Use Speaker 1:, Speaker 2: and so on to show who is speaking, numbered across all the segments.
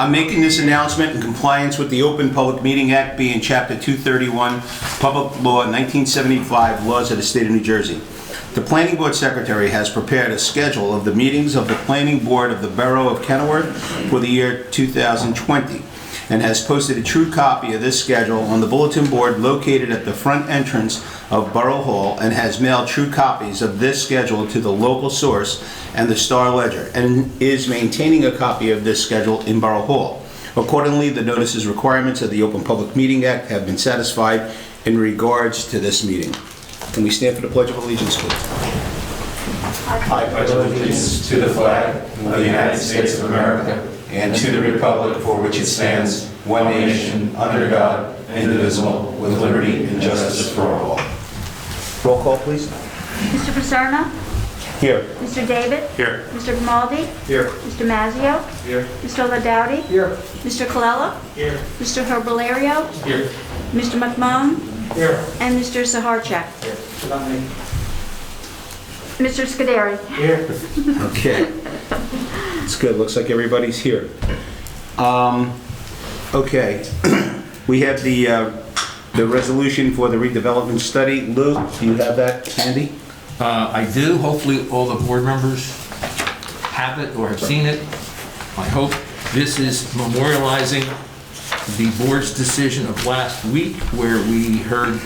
Speaker 1: I'm making this announcement in compliance with the Open Public Meeting Act, being Chapter 231, Public Law 1975, laws of the state of New Jersey. The Planning Board Secretary has prepared a schedule of the meetings of the Planning Board of the Borough of Kenilworth for the year 2020 and has posted a true copy of this schedule on the bulletin board located at the front entrance of Borough Hall and has mailed true copies of this schedule to the local source and the Star Ledger and is maintaining a copy of this schedule in Borough Hall. Accordingly, the notices requirements of the Open Public Meeting Act have been satisfied in regards to this meeting. Can we stand for the Pledge of Allegiance, please?
Speaker 2: I pledge allegiance to the flag of the United States of America and to the republic for which it stands, one nation, under God, indivisible, with liberty and justice for all.
Speaker 1: Roll call, please.
Speaker 3: Mr. Paserno?
Speaker 1: Here.
Speaker 3: Mr. David?
Speaker 1: Here.
Speaker 3: Mr. Grimaldi?
Speaker 1: Here.
Speaker 3: Mr. Mazzio?
Speaker 1: Here.
Speaker 3: Mr. Ladowdy?
Speaker 1: Here.
Speaker 3: Mr. Colella?
Speaker 1: Here.
Speaker 3: Mr. Herbalario?
Speaker 1: Here.
Speaker 3: Mr. McMahon?
Speaker 1: Here.
Speaker 3: And Mr. Saharchak?
Speaker 1: Here.
Speaker 3: Mr. Scuderi?
Speaker 1: Here. Okay. It's good. Looks like everybody's here. Okay. We have the resolution for the redevelopment study. Lou, do you have that handy?
Speaker 4: I do. Hopefully all the board members have it or have seen it. I hope this is memorializing the board's decision of last week where we heard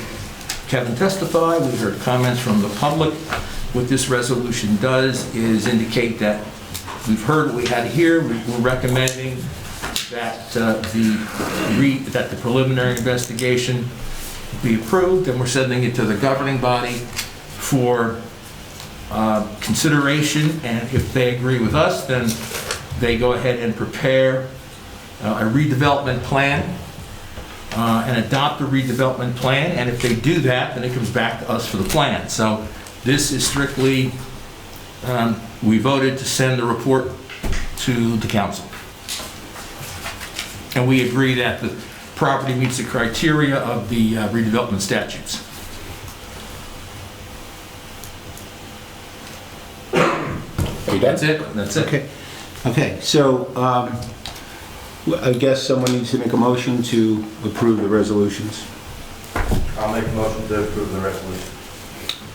Speaker 4: Kevin testify, we heard comments from the public. What this resolution does is indicate that we've heard what we had here. We're recommending that the preliminary investigation be approved, and we're sending it to the governing body for consideration, and if they agree with us, then they go ahead and prepare a redevelopment plan and adopt a redevelopment plan, and if they do that, then it comes back to us for the plan. So this is strictly, we voted to send the report to the council. And we agree that the property meets the criteria of the redevelopment statutes.
Speaker 1: Are you done?
Speaker 4: That's it. That's it.
Speaker 1: Okay. Okay, so I guess someone needs to make a motion to approve the resolutions.
Speaker 2: I'll make a motion to approve the resolution.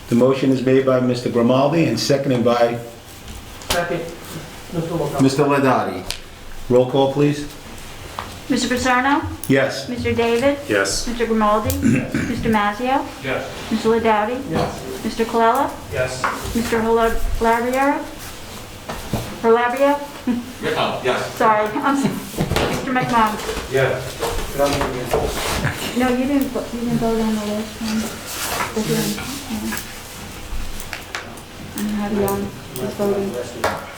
Speaker 1: The motion is made by Mr. Grimaldi and seconded by
Speaker 5: Second.
Speaker 1: Mr. Ladowdy. Roll call, please.
Speaker 3: Mr. Paserno?
Speaker 1: Yes.
Speaker 3: Mr. David?
Speaker 2: Yes.
Speaker 3: Mr. Grimaldi? Mr. Mazzio?
Speaker 2: Yes.
Speaker 3: Mr. Ladowdy?
Speaker 5: Yes.
Speaker 3: Mr. Colella?
Speaker 2: Yes.
Speaker 3: Mr. Herbalario?
Speaker 4: Oh, yes.
Speaker 3: Sorry, Mr. McMahon?
Speaker 2: Yes.
Speaker 3: No, you didn't vote on the last one. The hearing, yeah. I have you on this voting.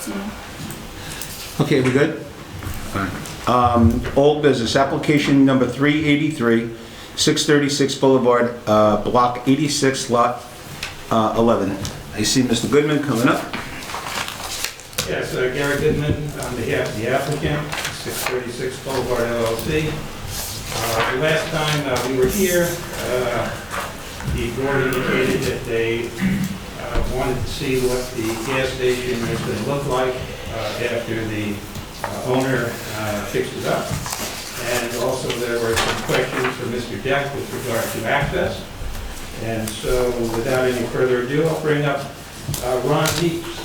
Speaker 3: Yeah.
Speaker 1: Okay, we good? Old business, application number 383, 636 Boulevard, block 86, lot 11. I see Mr. Goodman coming up.
Speaker 6: Yes, Gary Goodman on behalf of the applicant, 636 Boulevard LLC. The last time we were here, the board indicated that they wanted to see what the gas station was going to look like after the owner fixed it up. And also there were some questions for Mr. Deck with regard to access. And so without any further ado, I'll bring up Ron Deeps,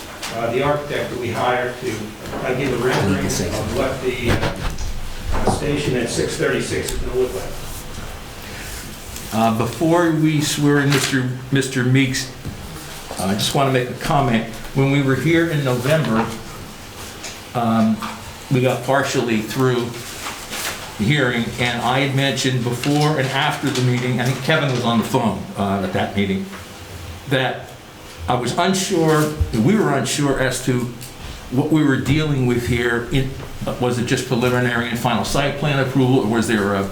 Speaker 6: the architect that we hired to give a rendering of what the station at 636 is going to look like.
Speaker 4: Before we swear in Mr. Meeks, I just want to make a comment. When we were here in November, we got partially through the hearing, and I had mentioned before and after the meeting, I think Kevin was on the phone at that meeting, that I was unsure, we were unsure as to what we were dealing with here. Was it just preliminary and final site plan approval, or was there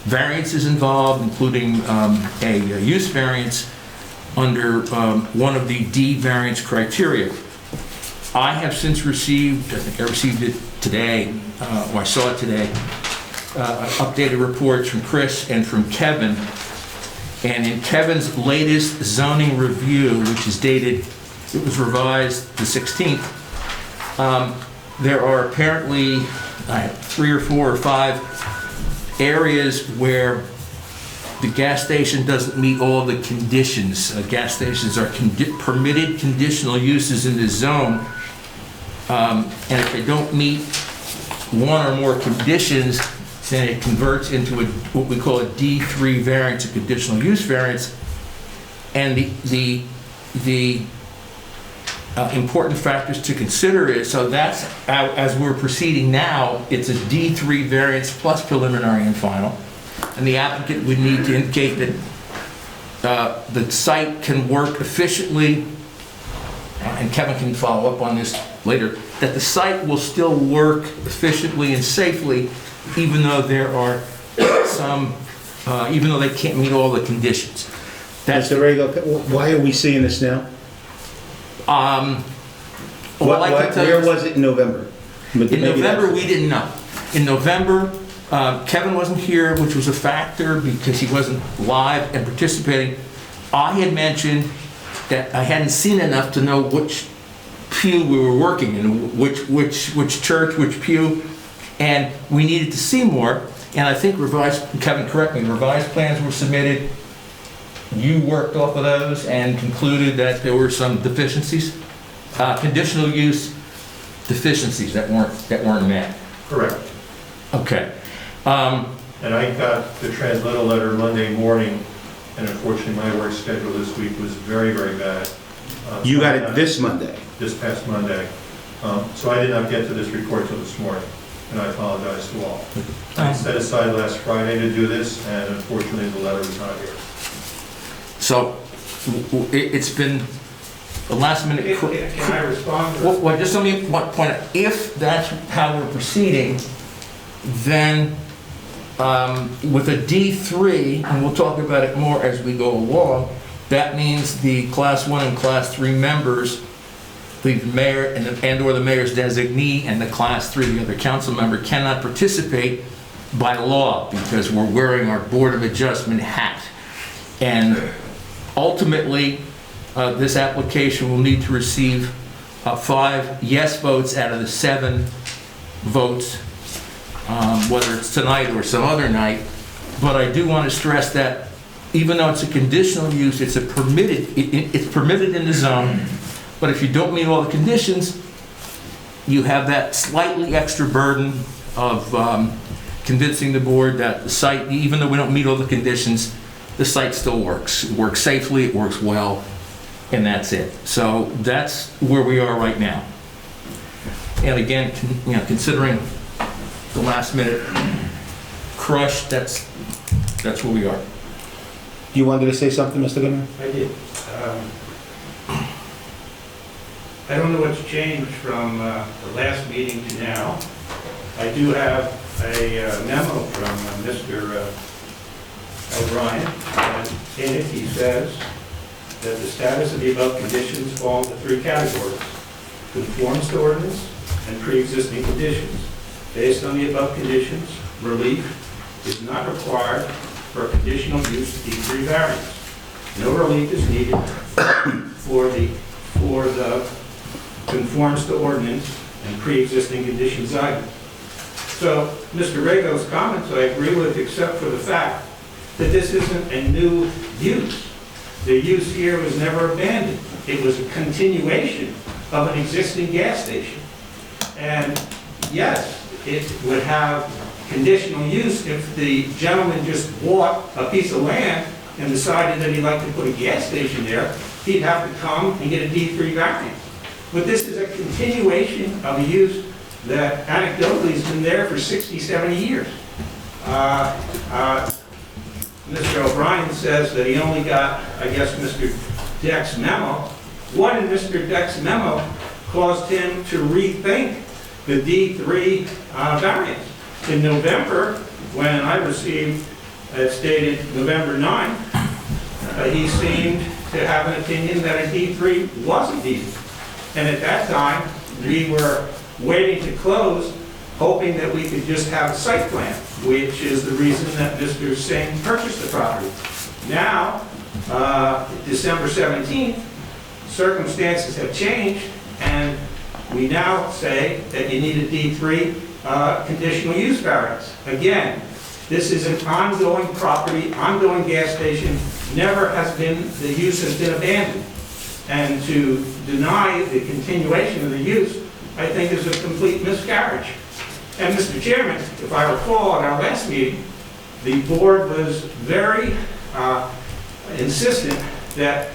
Speaker 4: variances involved, including a use variance under one of the D variance criteria? I have since received, I think I received it today, or I saw it today, updated reports from Chris and from Kevin. And in Kevin's latest zoning review, which is dated, it was revised the 16th, there are apparently I have 3 or 4 or 5 areas where the gas station doesn't meet all the conditions. Gas stations are permitted conditional uses in the zone, and if they don't meet one or more conditions, then it converts into what we call a D3 variance, a conditional use variance. And the important factors to consider is, so that's, as we're proceeding now, it's a D3 variance plus preliminary and final. And the applicant would need to indicate that the site can work efficiently, and Kevin can follow up on this later, that the site will still work efficiently and safely, even though there are some, even though they can't meet all the conditions. That's,
Speaker 1: Mr. Rego, why are we seeing this now?
Speaker 4: well, I can tell you-
Speaker 1: Where was it in November?
Speaker 4: In November, we didn't know. In November, Kevin wasn't here, which was a factor because he wasn't live and participating. I had mentioned that I hadn't seen enough to know which pew we were working in, which church, which pew, and we needed to see more. And I think Kevin, correct me, revised plans were submitted. You worked off of those and concluded that there were some deficiencies, conditional use deficiencies that weren't met.
Speaker 5: Correct.
Speaker 4: Okay.
Speaker 5: And I got the transmittal letter Monday morning, and unfortunately, my work schedule this week was very, very bad.
Speaker 1: You got it this Monday?
Speaker 5: This past Monday. So I did not get to this report till this morning, and I apologize to all. I set aside last Friday to do this, and unfortunately, the letter was not here.
Speaker 4: So it's been a last minute.
Speaker 6: Can I respond?
Speaker 4: Well, just let me point out, if that's how we're proceeding, then with a D3, and we'll talk about it more as we go along, that means the Class 1 and Class 3 members, the mayor and/or the mayor's designee and the Class 3, the other council member, cannot participate by law because we're wearing our Board of Adjustment hat. And ultimately, this application will need to receive 5 yes votes out of the 7 votes, whether it's tonight or some other night. But I do want to stress that even though it's a conditional use, it's permitted in the zone. But if you don't meet all the conditions, you have that slightly extra burden of convincing the board that the site, even though we don't meet all the conditions, the site still works. It works safely, it works well, and that's it. So that's where we are right now. And again, considering the last minute crush, that's where we are.
Speaker 1: You wanted to say something, Mr. Goodman?
Speaker 6: I did. I don't know what's changed from the last meeting to now. I do have a memo from Mr. O'Brien, and in it he says that the status of the above conditions fall into 3 categories: conforms to ordinance and pre-existing conditions. Based on the above conditions, relief is not required for a conditional use D3 variance. No relief is needed for the conforms to ordinance and pre-existing conditions item. So Mr. Rego's comments I agree with, except for the fact that this isn't a new use. The use here was never abandoned. It was a continuation of an existing gas station. And yes, it would have conditional use if the gentleman just bought a piece of land and decided that he'd like to put a gas station there. He'd have to come and get a D3 variance. But this is a continuation of a use that anecdotally has been there for 60, 70 years. Mr. O'Brien says that he only got, I guess, Mr. Deck's memo. What in Mr. Deck's memo caused him to rethink the D3 variance? In November, when I received, it's dated November 9th, he seemed to have an opinion that a D3 wasn't needed. And at that time, we were waiting to close, hoping that we could just have a site plan, which is the reason that Mr. Singh purchased the property. Now, December 17th, circumstances have changed, and we now say that you need a D3 conditional use variance. Again, this is an ongoing property, ongoing gas station, never has been, the use has been abandoned. And to deny the continuation of the use, I think is a complete miscarriage. And Mr. Chairman, if I recall at our last meeting, the board was very insistent that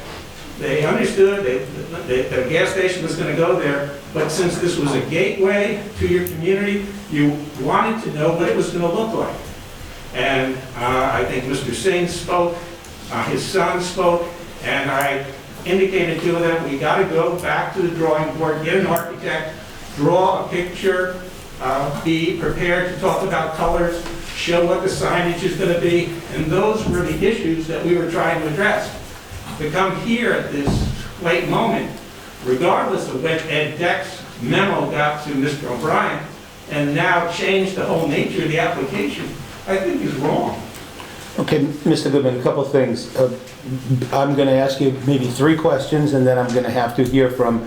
Speaker 6: they understood that the gas station was going to go there, but since this was a gateway to your community, you wanted to know what it was going to look like. And I think Mr. Singh spoke, his son spoke, and I indicated to them, we got to go back to the drawing board, get an architect, draw a picture, be prepared to talk about colors, show what the signage is going to be, and those were the issues that we were trying to address. To come here at this late moment, regardless of when Ed Deck's memo got to Mr. O'Brien, and now change the whole nature of the application, I think is wrong.
Speaker 1: Okay, Mr. Goodman, a couple things. I'm going to ask you maybe 3 questions, and then I'm going to have to hear from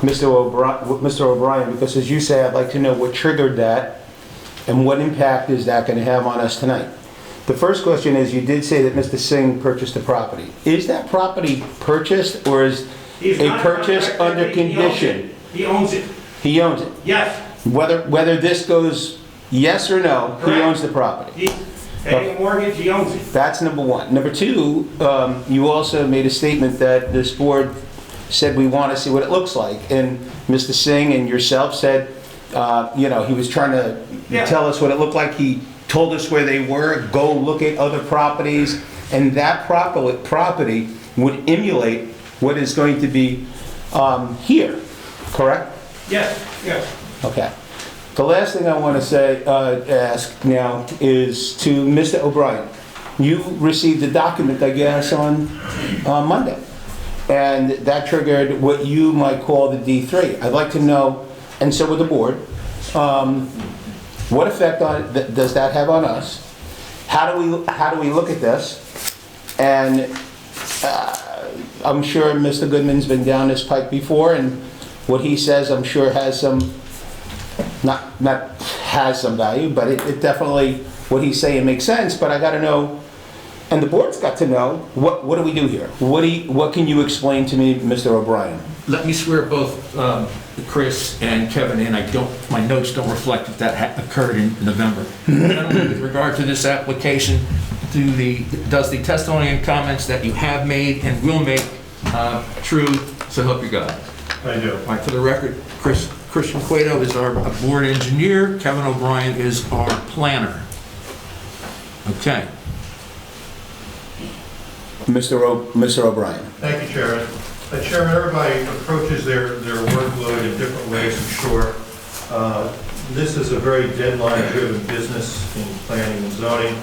Speaker 1: Mr. O'Brien, because as you say, I'd like to know what triggered that, and what impact is that going to have on us tonight. The first question is, you did say that Mr. Singh purchased the property. Is that property purchased, or is a purchase under condition?
Speaker 6: He owns it.
Speaker 1: He owns it.
Speaker 6: Yes.
Speaker 1: Whether this goes yes or no, he
Speaker 6: Correct.
Speaker 1: owns the property.
Speaker 6: He's paying a mortgage, he owns it.
Speaker 1: That's number one. Number two, you also made a statement that this board said we want to see what it looks like. And Mr. Singh and yourself said, he was trying to tell us what it looked like. He told us where they were, go look at other properties, and that property would emulate what is going to be here, correct?
Speaker 6: Yes.
Speaker 1: Okay. The last thing I want to say, ask now is to Mr. O'Brien. You received a document, I guess, on Monday, and that triggered what you might call the D3. I'd like to know, and so would the board, what effect does that have on us? How do we look at this? And I'm sure Mr. Goodman's been down this pike before, and what he says, I'm sure has some, not has some value, but it definitely, what he's saying makes sense. But I got to know, and the board's got to know, what do we do here? What can you explain to me, Mr. O'Brien?
Speaker 4: Let me swear both Chris and Kevin in. My notes don't reflect that occurred in November. Gentlemen, with regard to this application, does the testimony and comments that you have made and will make true, so help you God?
Speaker 5: I do.
Speaker 4: All right, for the record, Christian Cueto is our board engineer. Kevin O'Brien is our planner. Okay.
Speaker 1: Mr. O'Brien.
Speaker 5: Thank you, Chairman. Chairman, everybody approaches their workload in different ways, I'm sure. This is a very deadline-driven business in planning and zoning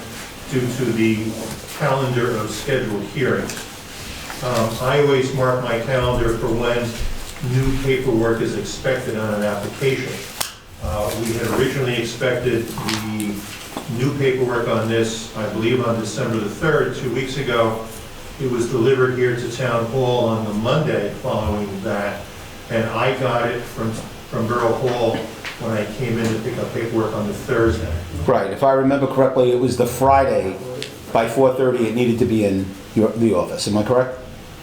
Speaker 5: due to the calendar of scheduled hearings. I always mark my calendar for when new paperwork is expected on an application. We had originally expected the new paperwork on this, I believe, on December the 3rd, 2 weeks ago. It was delivered here to Town Hall on the Monday following that, and I got it from Borough Hall when I came in to pick up paperwork on the Thursday.
Speaker 1: Right, if I remember correctly, it was the Friday, by 4:30 it needed to be in the office, am I correct?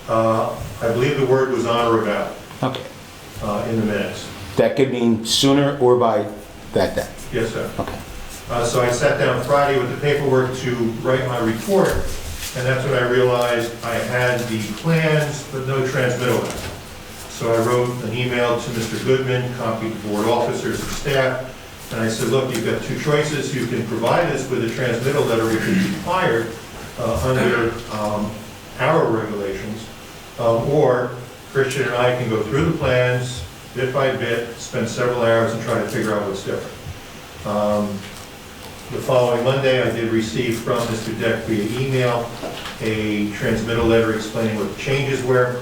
Speaker 5: I believe the word was on or about
Speaker 1: Okay.
Speaker 5: in the minutes.
Speaker 1: That could mean sooner or by that day?
Speaker 5: Yes, sir.
Speaker 1: Okay.
Speaker 5: So I sat down Friday with the paperwork to write my report, and that's when I realized I had the plans, but no transmittal letter. So I wrote an email to Mr. Goodman, copied board officers and staff, and I said, look, you've got 2 choices. You can provide us with a transmittal letter, which is required under our regulations, or Christian and I can go through the plans bit by bit, spend several hours and try to figure out what's different. The following Monday, I did receive from Mr. Deck via email a transmittal letter explaining what the changes were,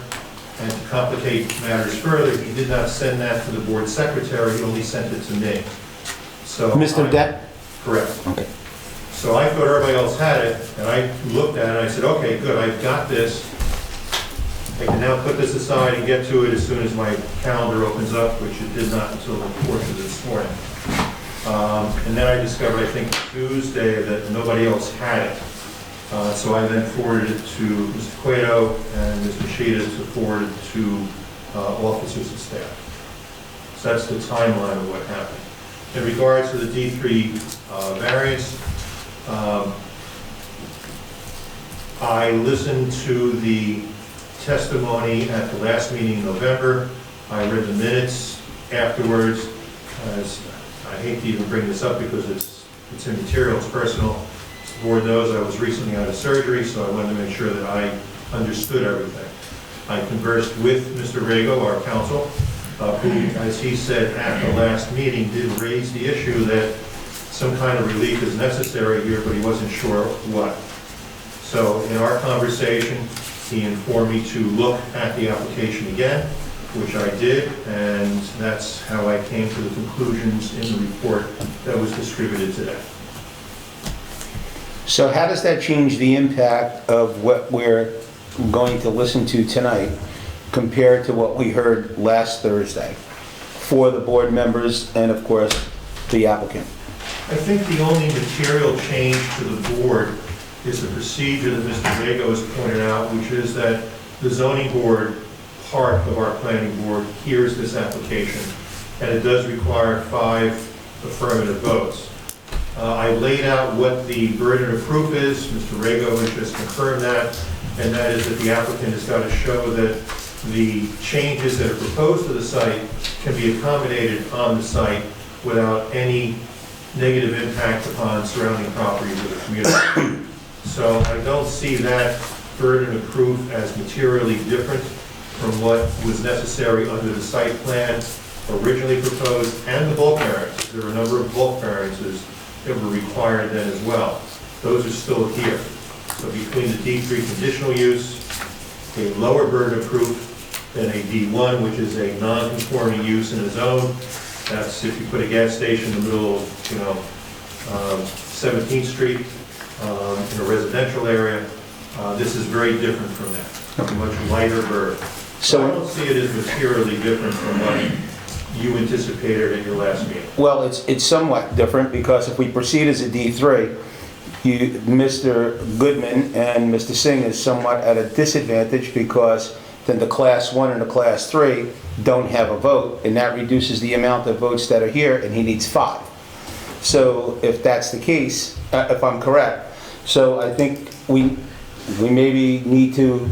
Speaker 5: and to complicate matters further, he did not send that to the board secretary, he only sent it to me. So
Speaker 1: Mr. Deck?
Speaker 5: Correct.
Speaker 1: Okay.
Speaker 5: So I thought everybody else had it, and I looked at it and I said, okay, good, I've got this. I can now put this aside and get to it as soon as my calendar opens up, which it did not until the course of this morning. And then I discovered, I think Tuesday, that nobody else had it. So I then forwarded it to Mr. Cueto and Mr. Sheeta to forward it to officers and staff. So that's the timeline of what happened. In regards to the D3 variance, I listened to the testimony at the last meeting in November. I read the minutes afterwards. As I hate to even bring this up because it's immaterial, it's personal. As the board knows, I was recently out of surgery, so I wanted to make sure that I understood everything. I conversed with Mr. Rago, our counsel, who, as he said at the last meeting, did raise the issue that some kind of relief is necessary here, but he wasn't sure what. So in our conversation, he informed me to look at the application again, which I did, and that's how I came to the conclusions in the report that was distributed today.
Speaker 1: So how does that change the impact of what we're going to listen to tonight compared to what we heard last Thursday for the board members and, of course, the applicant?
Speaker 5: I think the only material change to the board is the procedure that Mr. Vago has pointed out, which is that the zoning board, part of our planning board, hears this application, and it does require 5 affirmative votes. I laid out what the burden of proof is. Mr. Rago has just confirmed that, and that is that the applicant has got to show that the changes that are proposed to the site can be accommodated on the site without any negative impact upon surrounding properties of the community. So I don't see that burden of proof as materially different from what was necessary under the site plan originally proposed and the bulk variances. There were a number of bulk variances that were required then as well. Those are still here. So between the D3 conditional use, a lower burden of proof than a D1, which is a non-conforming use in a zone. That's if you put a gas station in the middle of, 17th Street in a residential area. This is very different from that. A much lighter burden. So I don't see it as materially different from what you anticipated at your last meeting.
Speaker 1: Well, it's somewhat different because if we proceed as a D3, Mr. Goodman and Mr. Singh is somewhat at a disadvantage because then the Class 1 and the Class 3 don't have a vote, and that reduces the amount of votes that are here, and he needs 5. So if that's the case, if I'm correct, so I think we maybe need to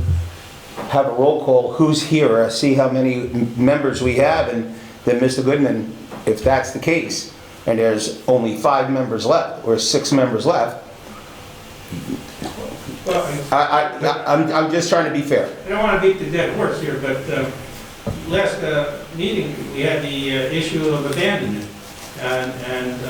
Speaker 1: have a roll call, who's here, see how many members we have, and then Mr. Goodman, if that's the case, and there's only 5 members left, or 6 members left,
Speaker 6: Well,
Speaker 1: I'm just trying to be fair.
Speaker 6: I don't want to beat the dead horse here, but last meeting, we had the issue of abandonment. And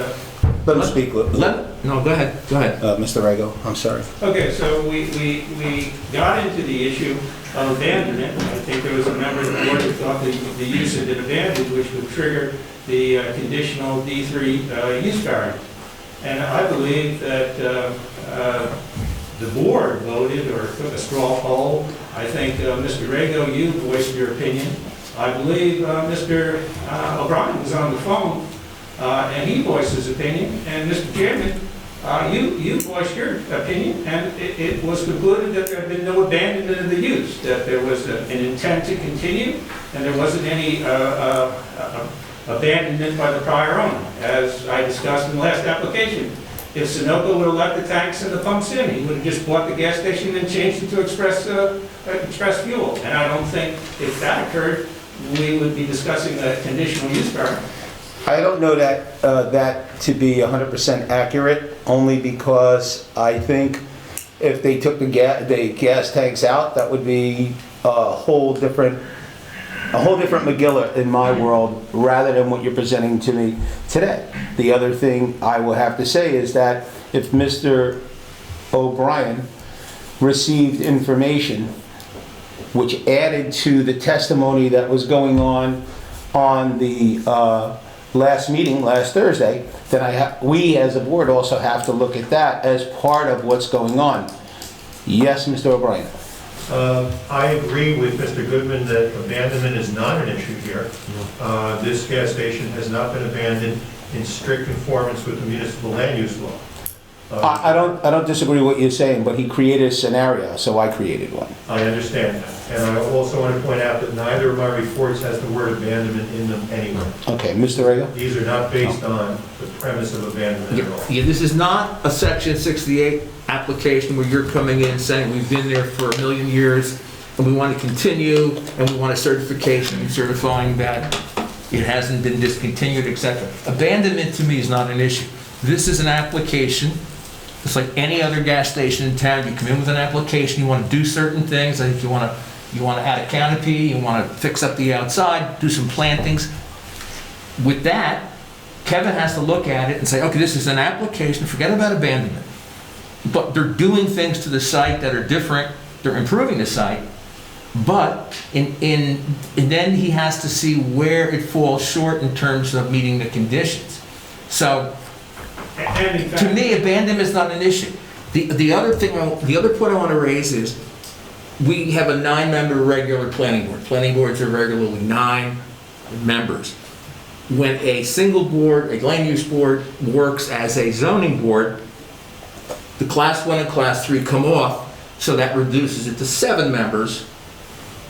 Speaker 1: Let him speak.
Speaker 4: No, go ahead,
Speaker 1: Mr. Rago, I'm sorry.
Speaker 6: okay, so we got into the issue of abandonment. I think there was a member of the board who thought the use had been abandoned, which would trigger the conditional D3 use variance. And I believe that the board voted or took a straw poll. I think, Mr. Rago, you voiced your opinion. I believe Mr. O'Brien was on the phone, and he voiced his opinion. And Mr. Chairman, you voiced your opinion, and it was concluded that there had been no abandonment of the use, that there was an intent to continue, and there wasn't any abandonment by the prior owner, as I discussed in the last application. If Sunoco would have left the tanks and the pumps in, he would have just bought the gas station and changed it to express fuel. And I don't think if that occurred, we would be discussing a conditional use variance.
Speaker 1: I don't know that that to be 100% accurate, only because I think if they took the gas tanks out, that would be a whole different McGilla in my world, rather than what you're presenting to me today. The other thing I will have to say is that if Mr. O'Brien received information which added to the testimony that was going on the last meeting, last Thursday, then we as a board also have to look at that as part of what's going on. Yes, Mr. O'Brien.
Speaker 5: I agree with Mr. Goodman that abandonment is not an issue here. This gas station has not been abandoned. in strict conformance with the municipal land use law.
Speaker 1: I don't disagree with what you're saying, but he created a scenario, so I created one.
Speaker 5: I understand that. And I also want to point out that neither of my reports has the word abandonment in them anywhere.
Speaker 1: Okay, Mr. Rego?
Speaker 5: These are not based on the premise of abandonment at all.
Speaker 4: Yeah, this is not a Section 68 application where you're coming in saying we've been there for a million years and we want to continue and we want a certification certifying that it hasn't been discontinued, etc. Abandonment to me is not an issue. This is an application. It's like any other gas station in town. You come in with an application, you want to do certain things. I think you want to add a canopy, you want to fix up the outside, do some plantings. With that, Kevin has to look at it and say, okay, this is an application, forget about abandonment. But they're doing things to the site that are different, they're improving the site, but and then he has to see where it falls short in terms of meeting the conditions. So,
Speaker 6: And in fact,
Speaker 4: to me, abandonment is not an issue. The other point I want to raise is, we have a 9-member regular planning board. Planning boards are regularly 9 members. When a single board, a land use board, works as a zoning board, the class 1 and class 3 come off, so that reduces it to 7 members.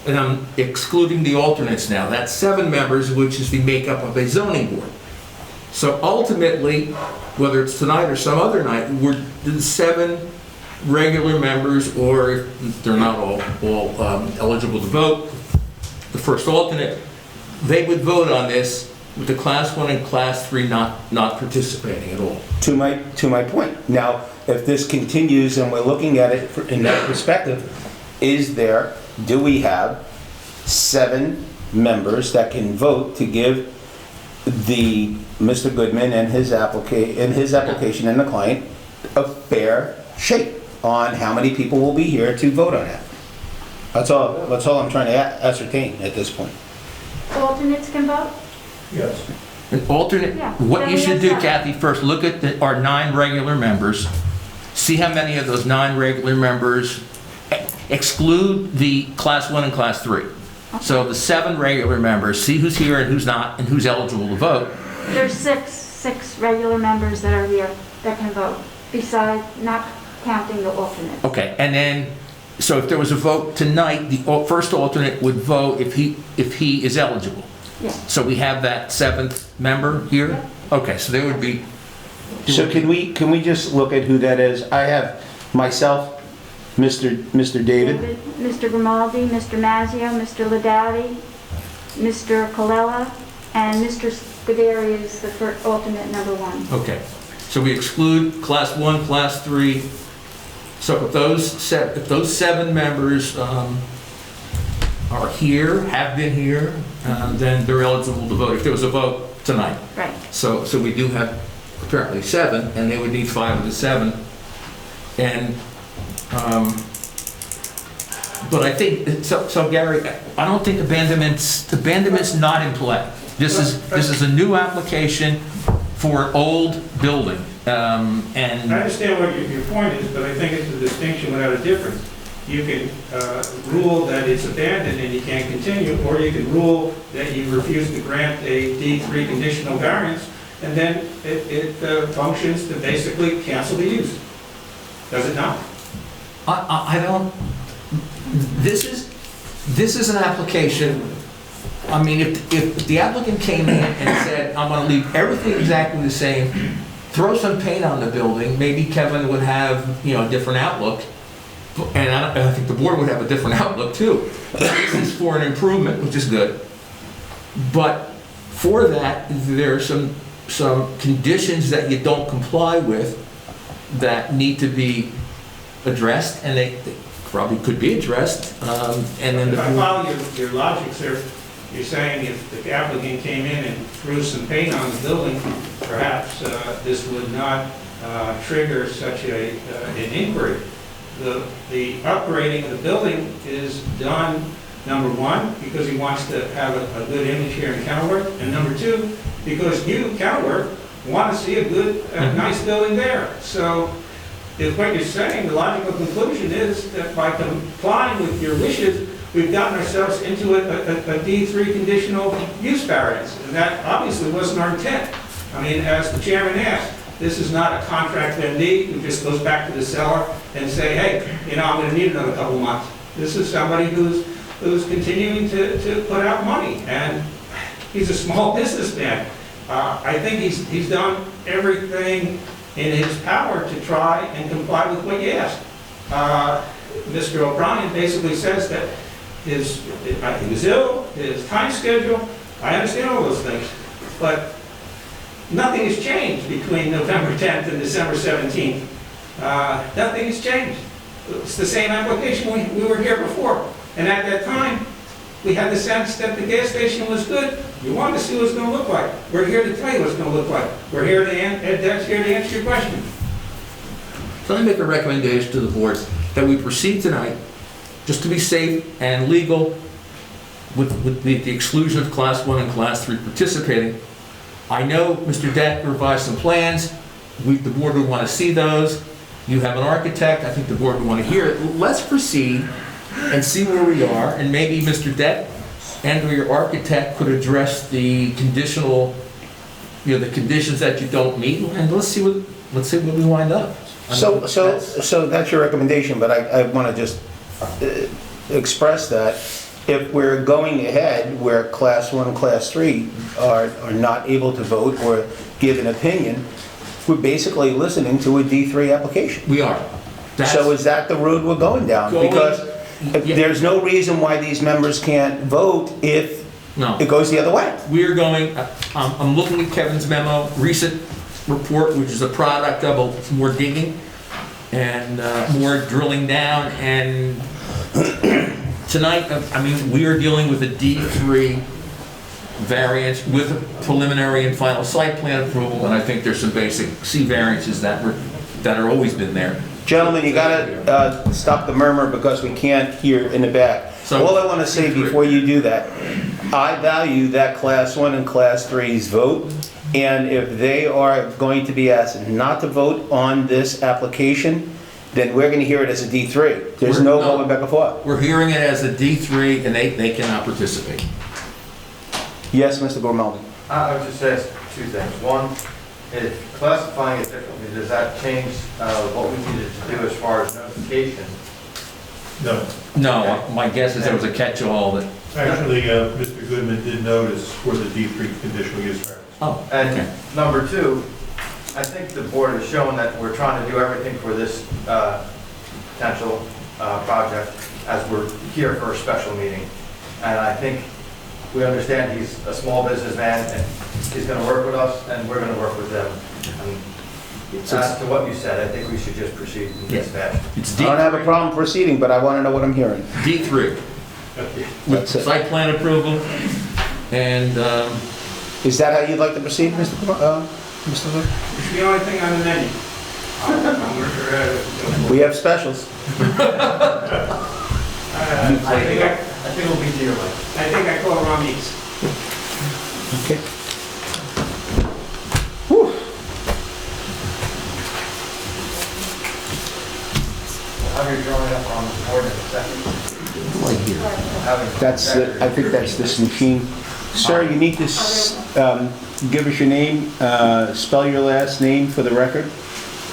Speaker 4: And I'm excluding the alternates now. That's 7 members, which is the makeup of a zoning board. So ultimately, whether it's tonight or some other night, we're the 7 regular members, or if they're not all eligible to vote, the first alternate, they would vote on this with the class 1 and class 3 not participating at all.
Speaker 1: To my point. Now, if this continues and we're looking at it in that perspective, do we have 7 members that can vote to give Mr. Goodman and his application and the client a fair shake on how many people will be here to vote on that? That's all I'm trying to ascertain at this point.
Speaker 3: Alternates can vote?
Speaker 5: Yes.
Speaker 4: An alternate,
Speaker 3: Yeah.
Speaker 4: what you should do,
Speaker 3: Yeah.
Speaker 4: Kathy, first look at our 9 regular members, see how many of those 9 regular members exclude the class 1 and class 3. So the 7 regular members, see who's here and who's not, and who's eligible to vote.
Speaker 3: There's six regular members that are here that can vote, besides not counting the alternate.
Speaker 4: Okay, and then, so if there was a vote tonight, the first alternate would vote if he is eligible.
Speaker 3: Yeah.
Speaker 4: So we have that 7th member here? Okay, so there would be,
Speaker 1: So can we just look at who that is? I have myself, Mr. David.
Speaker 3: Mr. Grimaldi, Mr. Mazzio, Mr. Ladowdy, Mr. Colella, and Mr. Scuderi is the first alternate number 1.
Speaker 4: okay. So we exclude class 1, class 3. So if those 7 members are here, have been here, then they're eligible to vote, if there was a vote tonight.
Speaker 3: Right.
Speaker 4: So we do have apparently 7, and they would need 5 of the 7. And, but I think, so Gary, I don't think abandonment's not in play. This is a new application for an old building.
Speaker 6: I
Speaker 4: And
Speaker 6: understand what your point is, but I think it's a distinction without a difference. You can rule that it's abandoned and you can't continue, or you can rule that you refuse to grant a D3 conditional variance, and then it functions to basically cancel the use. Does it not?
Speaker 4: I don't, this is an application. I mean, if the applicant came in and said, I'm gonna leave everything exactly the same, throw some paint on the building, maybe Kevin would have, a different outlook. And I think the board would have a different outlook too. This is for an improvement, which is good. But for that, there are some conditions that you don't comply with that need to be addressed, and they probably could be addressed. And then
Speaker 6: If I
Speaker 4: the board,
Speaker 6: follow your logic, sir, you're saying if the applicant came in and threw some paint on the building, perhaps this would not trigger such an inquiry. The upgrading of the building is done, number 1, because he wants to have a good image here in Kenilworth, and number 2, because you, Kenilworth, want to see a good, nice building there. So if what you're saying, the logical conclusion is that by complying with your wishes, we've gotten ourselves into a D3 conditional use variance, and that obviously wasn't our intent. I mean, as the chairman asked, this is not a contract vendee who just goes back to the seller and say, hey, you know, I'm going to need another couple months. This is somebody who's continuing to put out money, and he's a small businessman. I think he's done everything in his power to try and comply with what you asked. Mr. O'Brien basically says that he was ill, his time schedule, I understand all those things, but nothing has changed between November 10th and December 17th. Nothing has changed. It's the same application we were here before. And at that time, we had the sense that the gas station was good. You wanted to see what it's going to look like. We're here to tell you what it's going to look like. We're here to answer your question.
Speaker 4: So let me make a recommendation to the board that we proceed tonight, just to be safe and legal, with the exclusion of Class 1 and Class 3 participating. I know Mr. Deck revised some plans. The board would want to see those. You have an architect. I think the board would want to hear it. Let's proceed and see where we are, and maybe Mr. Deck and/or your architect could address the conditional, the conditions that you don't meet, and let's see where we wind up.
Speaker 1: So that's your recommendation, but I want to just express that if we're going ahead where Class 1 and Class 3 are not able to vote or give an opinion, we're basically listening to a D3 application.
Speaker 4: We are.
Speaker 1: So is that the road we're going down? Because there's no reason why these members can't vote if it goes the other way.
Speaker 4: We're going, I'm looking at Kevin's memo, recent report, which is a product of more digging and more drilling down. And tonight, we are dealing with a D3 variance with a preliminary and final site plan approval, and I think there's some basic C variances that are always been there.
Speaker 1: Gentlemen, you gotta stop the murmur because we can't hear in the back.
Speaker 4: So,
Speaker 1: all I want to say before you do that, I value that Class 1 and Class 3's vote, and if they are going to be asked not to vote on this application, then we're going to hear it as a D3. There's no going back and forth.
Speaker 4: We're hearing it as a D3, and they cannot participate.
Speaker 1: Yes, Mr. Gormaldi.
Speaker 7: I would just ask two things. One, is classifying it differently, does that change what we needed to do as far as notification?
Speaker 5: No.
Speaker 4: No, my guess is there was a catch-all that...
Speaker 5: Actually, Mr. Goodman did notice for the D3 conditional use variance.
Speaker 4: Oh,
Speaker 7: And
Speaker 4: okay.
Speaker 7: number two, I think the board has shown that we're trying to do everything for this potential project as we're here for a special meeting. And I think we understand he's a small businessman and he's going to work with us and we're going to work with them. And as to what you said, I think we should just proceed in this fashion.
Speaker 4: It's
Speaker 1: I don't have a
Speaker 4: D3.
Speaker 1: problem proceeding, but I want to know what I'm hearing.
Speaker 4: D3.
Speaker 1: That's it.
Speaker 4: Site plan approval, and
Speaker 1: Is that how you'd like to proceed, Mr. Gormaldi?
Speaker 6: It's the only thing on the menu.
Speaker 1: We have specials.
Speaker 7: I think it'll be to your life.
Speaker 6: I think I call it wrong meats.
Speaker 1: Okay. Whew.
Speaker 7: I'll have you drawing it up on the board in a second.
Speaker 1: Right here. I think that's this machine. Sir, you need to give us your name, spell your last name for the record,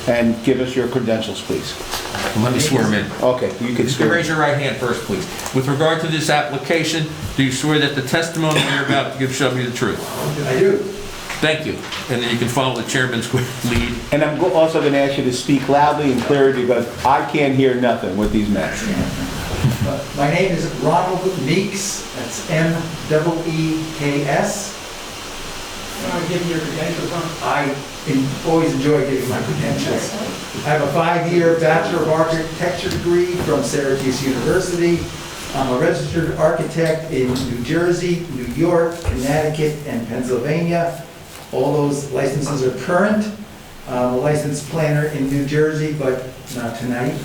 Speaker 1: and give us your credentials, please.
Speaker 4: let me swear him in.
Speaker 1: Okay, you can
Speaker 4: Just
Speaker 1: swear.
Speaker 4: raise your right hand first, please. With regard to this application, do you swear that the testimony you're about to give shall be the truth?
Speaker 7: I do.
Speaker 4: Thank you. And then you can follow the chairman's lead.
Speaker 1: And I'm also going to ask you to speak loudly and clearly because I can't hear nothing with these men.
Speaker 8: My name is Ronald Meeks, that's M-E-E-K-S.
Speaker 6: Want to give me your credentials, huh?
Speaker 8: I always enjoy giving my credentials. I have a 5-year Bachelor of Architecture degree from Syracuse University. I'm a registered architect in New Jersey, New York, Connecticut, and Pennsylvania. All those licenses are current. I'm a licensed planner in New Jersey, but not tonight.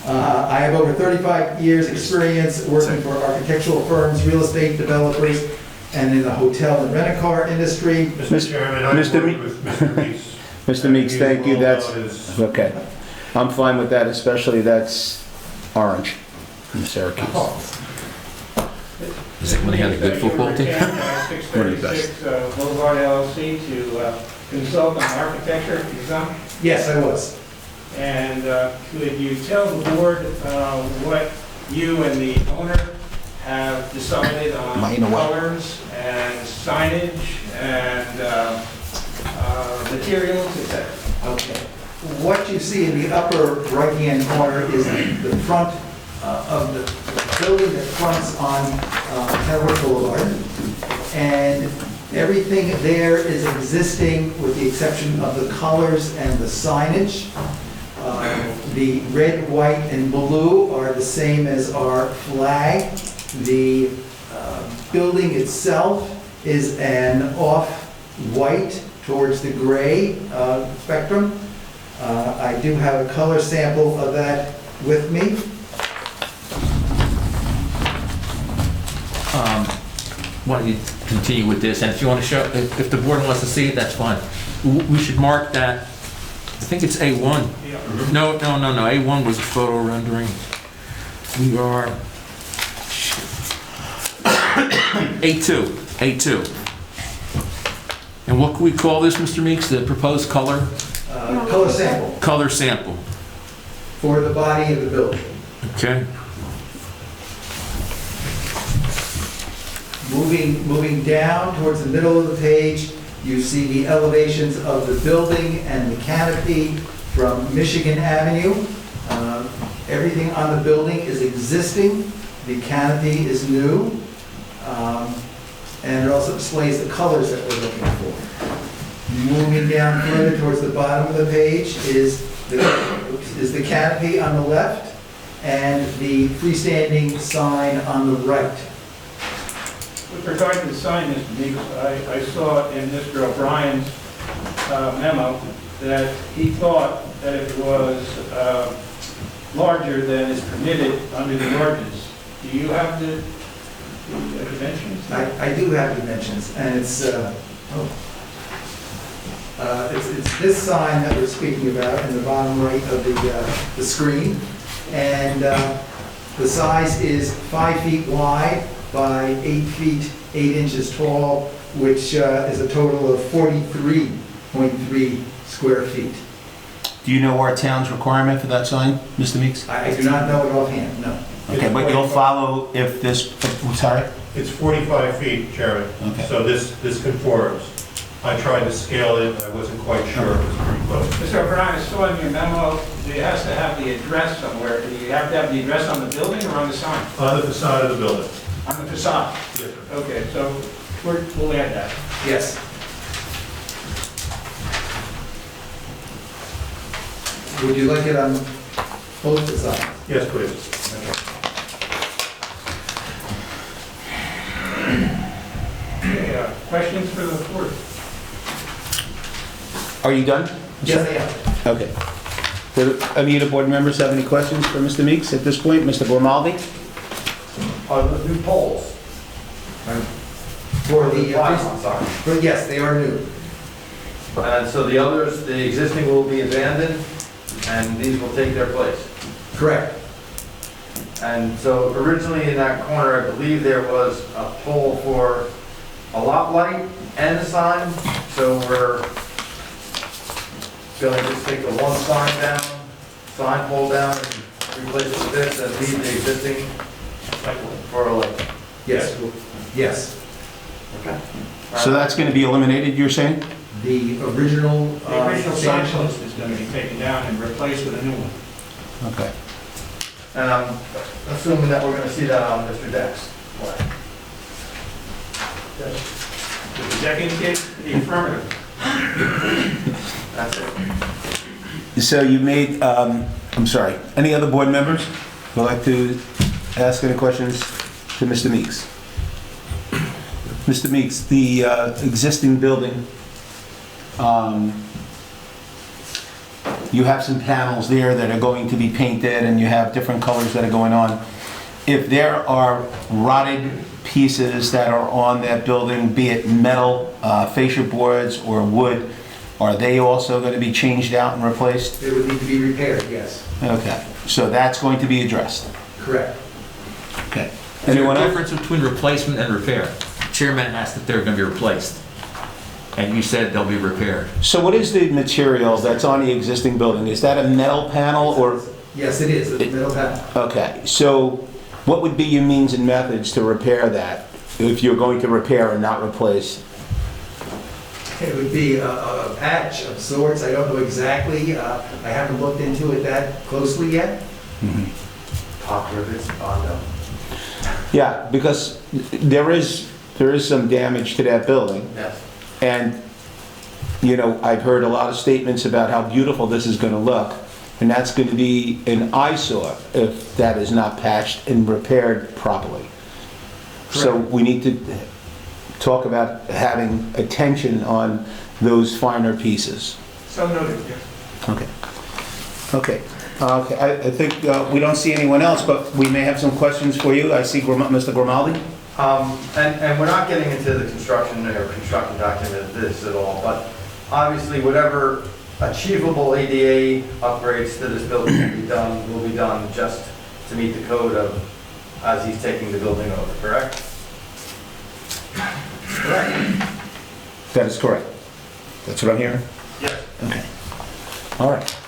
Speaker 8: I have over 35 years' experience working for architectural firms, real estate developers, and in the hotel and rent-a-car industry.
Speaker 5: Mr. Chairman, I
Speaker 1: Mr.
Speaker 5: worked with Mr. Meeks.
Speaker 1: Mr. Meeks, thank you. That's
Speaker 5: Well known as-
Speaker 1: okay. I'm fine with that, especially that's orange from Syracuse.
Speaker 4: Is it when they had a good football team?
Speaker 6: 636 Boulevard LLC to consult on architecture design.
Speaker 8: Yes, I was.
Speaker 6: And could you tell the board what you and the owner have decided on colors and signage and materials, etc.?
Speaker 8: Okay. What you see in the upper right-hand corner is the front of the building that fronts on Kenilworth Boulevard. And everything there is existing with the exception of the colors and the signage. The red, white, and blue are the same as our flag. The building itself is an off-white towards the gray spectrum. I do have a color sample of that with me.
Speaker 4: Why don't you continue with this, and if you want to show, if the board wants to see it, that's fine. We should mark that, I think it's A1. No, A1 was a photo rendering. We are A2. And what can we call this, Mr. Meeks, the proposed color?
Speaker 8: Color sample
Speaker 4: Color sample,
Speaker 8: for the body of the building.
Speaker 4: okay?
Speaker 8: Moving down towards the middle of the page, you see the elevations of the building and the canopy from Michigan Avenue. Everything on the building is existing. The canopy is new. And it also displays the colors that we're looking for. Moving down further towards the bottom of the page is the canopy on the left and the freestanding sign on the right.
Speaker 6: With regard to the sign, Mr. Meeks, I saw in Mr. O'Brien's memo that he thought that it was larger than is permitted under the ordinance. Do you have the dimensions?
Speaker 8: I do have dimensions, and it's this sign that we're speaking about in the bottom right of the screen. And the size is 5 feet wide by 8 feet 8 inches tall, which is a total of 43.3 square feet.
Speaker 1: Do you know our town's requirement for that sign, Mr. Meeks?
Speaker 8: I do not know it offhand, no.
Speaker 1: Okay, but you'll follow if this, sorry?
Speaker 5: It's 45 feet, Chairman.
Speaker 1: Okay.
Speaker 5: So this conforms. I tried to scale it, and I wasn't quite sure it was pretty close.
Speaker 6: Mr. O'Brien, I saw in your memo, it has to have the address somewhere. Do you have to have the address on the building or on the sign?
Speaker 5: On the facade of the building.
Speaker 6: On the facade?
Speaker 5: Yes, sir.
Speaker 6: Okay, so we'll add that.
Speaker 8: Yes. Would you like it on both the sides?
Speaker 5: Yes, please.
Speaker 6: Okay, questions for the board?
Speaker 1: Are you done?
Speaker 8: Yes, I am.
Speaker 1: Okay. Do any of the board members have any questions for Mr. Meeks at this point? Mr. Grimaldi?
Speaker 7: Are the new poles?
Speaker 8: For the,
Speaker 7: I'm sorry.
Speaker 8: but yes, they are new.
Speaker 7: And so the others, the existing will be abandoned, and these will take their place.
Speaker 8: Correct.
Speaker 7: And so originally in that corner, I believe there was a pole for a lot light and a sign. So we're going to just take the one sign pole down, and replace it with this, and leave the existing for a light.
Speaker 8: Yes, yes.
Speaker 7: Okay.
Speaker 1: So that's going to be eliminated, you're saying?
Speaker 8: The original.
Speaker 6: The original sign post is going to be taken down and replaced with a new one.
Speaker 1: Okay.
Speaker 7: And I'm assuming that we're going to see that on Mr. Deck's flag.
Speaker 6: Does the deck indicate the affirmative?
Speaker 7: That's it.
Speaker 1: So you made, I'm sorry, any other board members would like to ask any questions to Mr. Meeks? Mr. Meeks, the existing building, you have some panels there that are going to be painted and you have different colors that are going on. If there are rotted pieces that are on that building, be it metal, fascia boards, or wood, are they also going to be changed out and replaced?
Speaker 8: It would need to be repaired, yes.
Speaker 1: Okay, so that's going to be addressed.
Speaker 8: Correct.
Speaker 1: Okay. Anyone
Speaker 4: there a
Speaker 1: else?
Speaker 4: difference between replacement and repair? Chairman asked if they're going to be replaced, and you said they'll be repaired.
Speaker 1: So what is the material that's on the existing building? Is that a metal panel or?
Speaker 8: Yes, it is, the middle panel.
Speaker 1: Okay, so what would be your means and methods to repair that if you're going to repair and not replace?
Speaker 8: It would be a patch of sorts, I don't know exactly, I haven't looked into it that closely yet.
Speaker 7: Pop rivets, Bondo.
Speaker 1: Yeah, because there is some damage to that building.
Speaker 7: Yes.
Speaker 1: And, you know, I've heard a lot of statements about how beautiful this is going to look, and that's going to be an eyesore if that is not patched and repaired properly. So we need to talk about having attention on those finer pieces.
Speaker 7: So noted, yes.
Speaker 1: Okay. Okay. I think we don't see anyone else, but we may have some questions for you. I see Mr. Grimaldi.
Speaker 7: And we're not getting into the construction document of this at all, but obviously whatever achievable ADA upgrades to this building can be done, will be done just to meet the code of, as he's taking the building over, correct? Correct.
Speaker 1: That is correct. That's what I'm hearing?
Speaker 7: Yes.
Speaker 1: Okay. All right.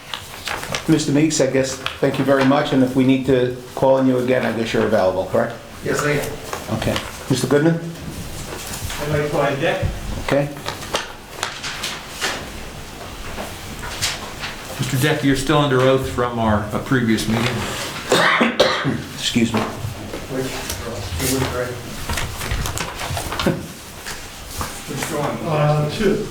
Speaker 1: Mr. Meeks, I guess, thank you very much, and if we need to call on you again, I guess you're available, correct?
Speaker 8: Yes, I am.
Speaker 1: Okay. Mr. Goodman?
Speaker 6: I'd like to find Dick.
Speaker 1: Okay.
Speaker 4: Mr. Deck, you're still under oath from our previous meeting.
Speaker 1: Excuse me.
Speaker 7: Which, he was great.
Speaker 6: Which drawing?
Speaker 5: Two.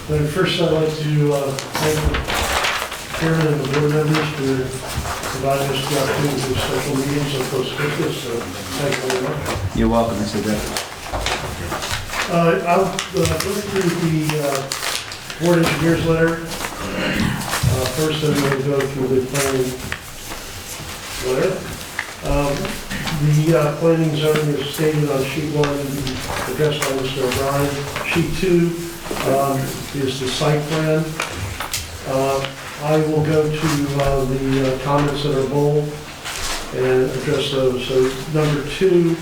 Speaker 5: But first, I'd like to thank the chairman and the board members for providing us the opportunity to do special meetings on close business, so thank you very much.
Speaker 1: You're welcome, Mr. Deck.
Speaker 5: I'll go through the board engineer's letter. First, I'm going to go through the planning letter. The planning and zoning is stated on sheet 1, addressed by Mr. O'Brien. Sheet 2 is the site plan. I will go to the comments that are bold and address those. So number 2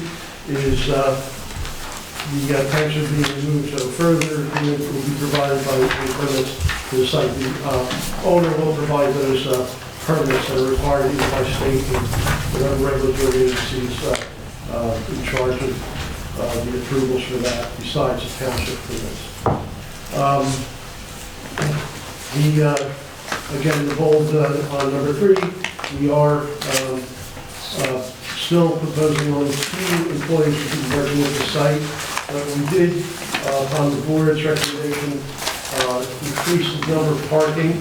Speaker 5: is the tanks are being removed, so further agreement will be provided by the permits to the site. The owner will provide those permits that are required either by state and whatever regulatory agencies in charge of the approvals for that, besides the township permits. Again, the bold on number 3, we are still proposing only 2 employees to be working with the site. We did, upon the board's recommendation, increase the number of parking.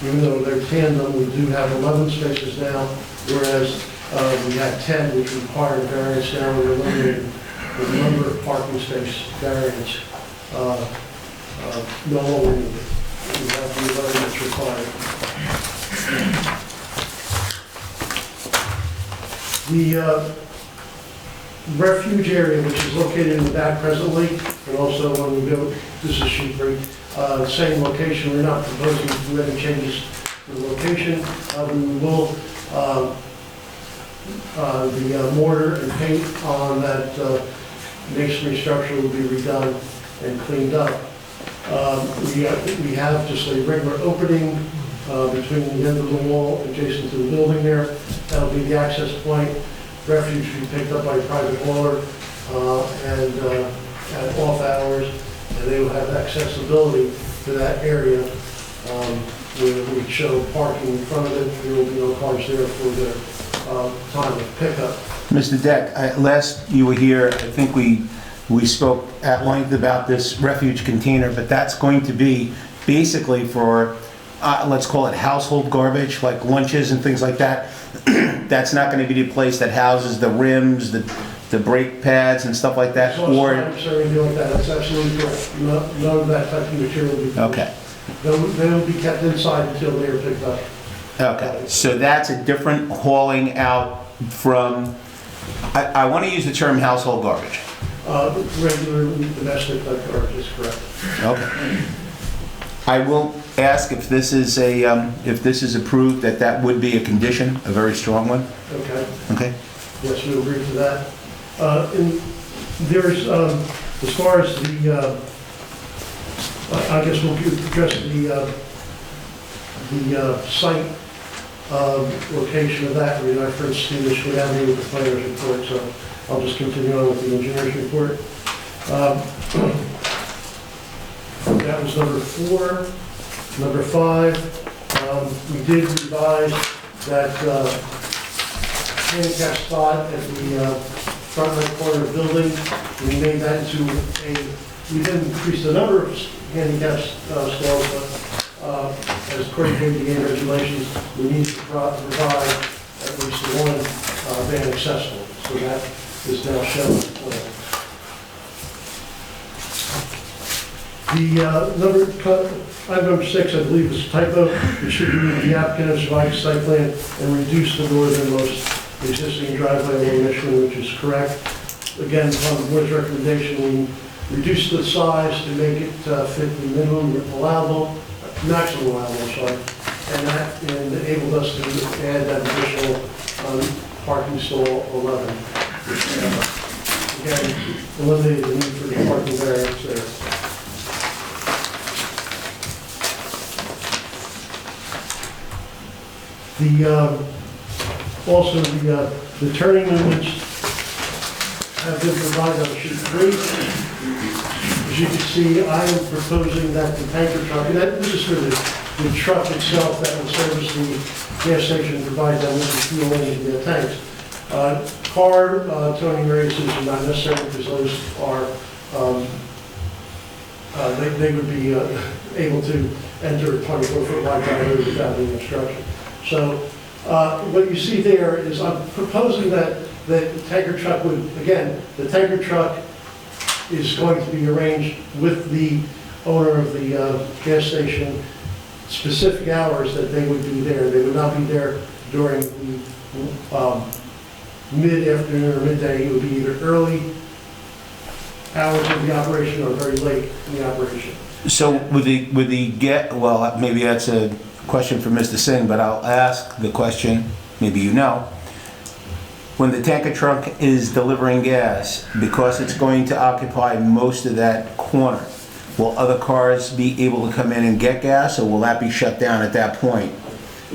Speaker 5: Even though they're tandem, we do have 11 spaces now, whereas we had 10, which required variance. Now we're eliminating the number of parking space variance. No longer needed. We have the 11 that's required. The refuge area, which is located in the back presently, and also when we go, this is sheet 3, same location. We're not proposing to do any changes to the location. We will, the mortar and paint on that masonry structure will be redone and cleaned up. We have just a regular opening between the end of the wall adjacent to the building there. That'll be the access point. Refuge will be picked up by a private hauler and at off hours, and they will have accessibility to that area where we show parking in front of it. There will be no cars there for the time of pickup.
Speaker 1: Mr. Deck, last you were here, I think we spoke at length about this refuge container, but that's going to be basically for, let's call it household garbage, like lunches and things like that. That's not going to be the place that houses the rims, the brake pads and stuff like that? Or
Speaker 5: That's absolutely correct. None of that type of material will be.
Speaker 1: Okay.
Speaker 5: They'll be kept inside until they are picked up.
Speaker 1: Okay, so that's a different hauling out from, I want to use the term household garbage.
Speaker 9: regular domestic type cars, is correct.
Speaker 1: Okay. I will ask if this is if this is approved, that would be a condition, a very strong one.
Speaker 9: Okay,
Speaker 1: Okay?
Speaker 9: yes, we agree to that. And there's, as far as the, I guess we'll address the site location of that. I referenced to Michigan Avenue with the planner's report, so I'll just continue on with the engineer's report. That was number 4. Number 5, we did revise that handicap spot at the front right corner of the building. We made that into we didn't increase the number of handicap stalls, but as according to ADA regulations, we need to provide at least one van accessible. So that is now shown on the plan. The item number 6, I believe, is a typo. It should be the applicant has revised site plan and reduced the northernmost existing driveway along Michigan, which is correct. Again, upon the board's recommendation, we reduced the size to make it fit the maximum allowable, sorry, and that enabled us to add that additional parking stall 11. Which, again, eliminated the need for the parking variance there. Also, the turning movements have been provided on sheet 3. As you can see, I am proposing that the tanker truck, and this is for the truck itself that will service the gas station and provide them with the fuel into their tanks. Car turning radiuses are not necessary because those are, they would be able to enter a 24-foot wide driveway without any obstruction. So what you see there is I'm proposing that the tanker truck would, again, the tanker truck is going to be arranged with the owner of the gas station, specific hours that they would be there. They would not be there during the mid-afternoon or midday. It would be either early hours of the operation or very late in the operation.
Speaker 1: So would the well, maybe that's a question for Mr. Singh, but I'll ask the question, maybe you know. When the tanker truck is delivering gas, because it's going to occupy most of that corner, will other cars be able to come in and get gas, or will that be shut down at that point?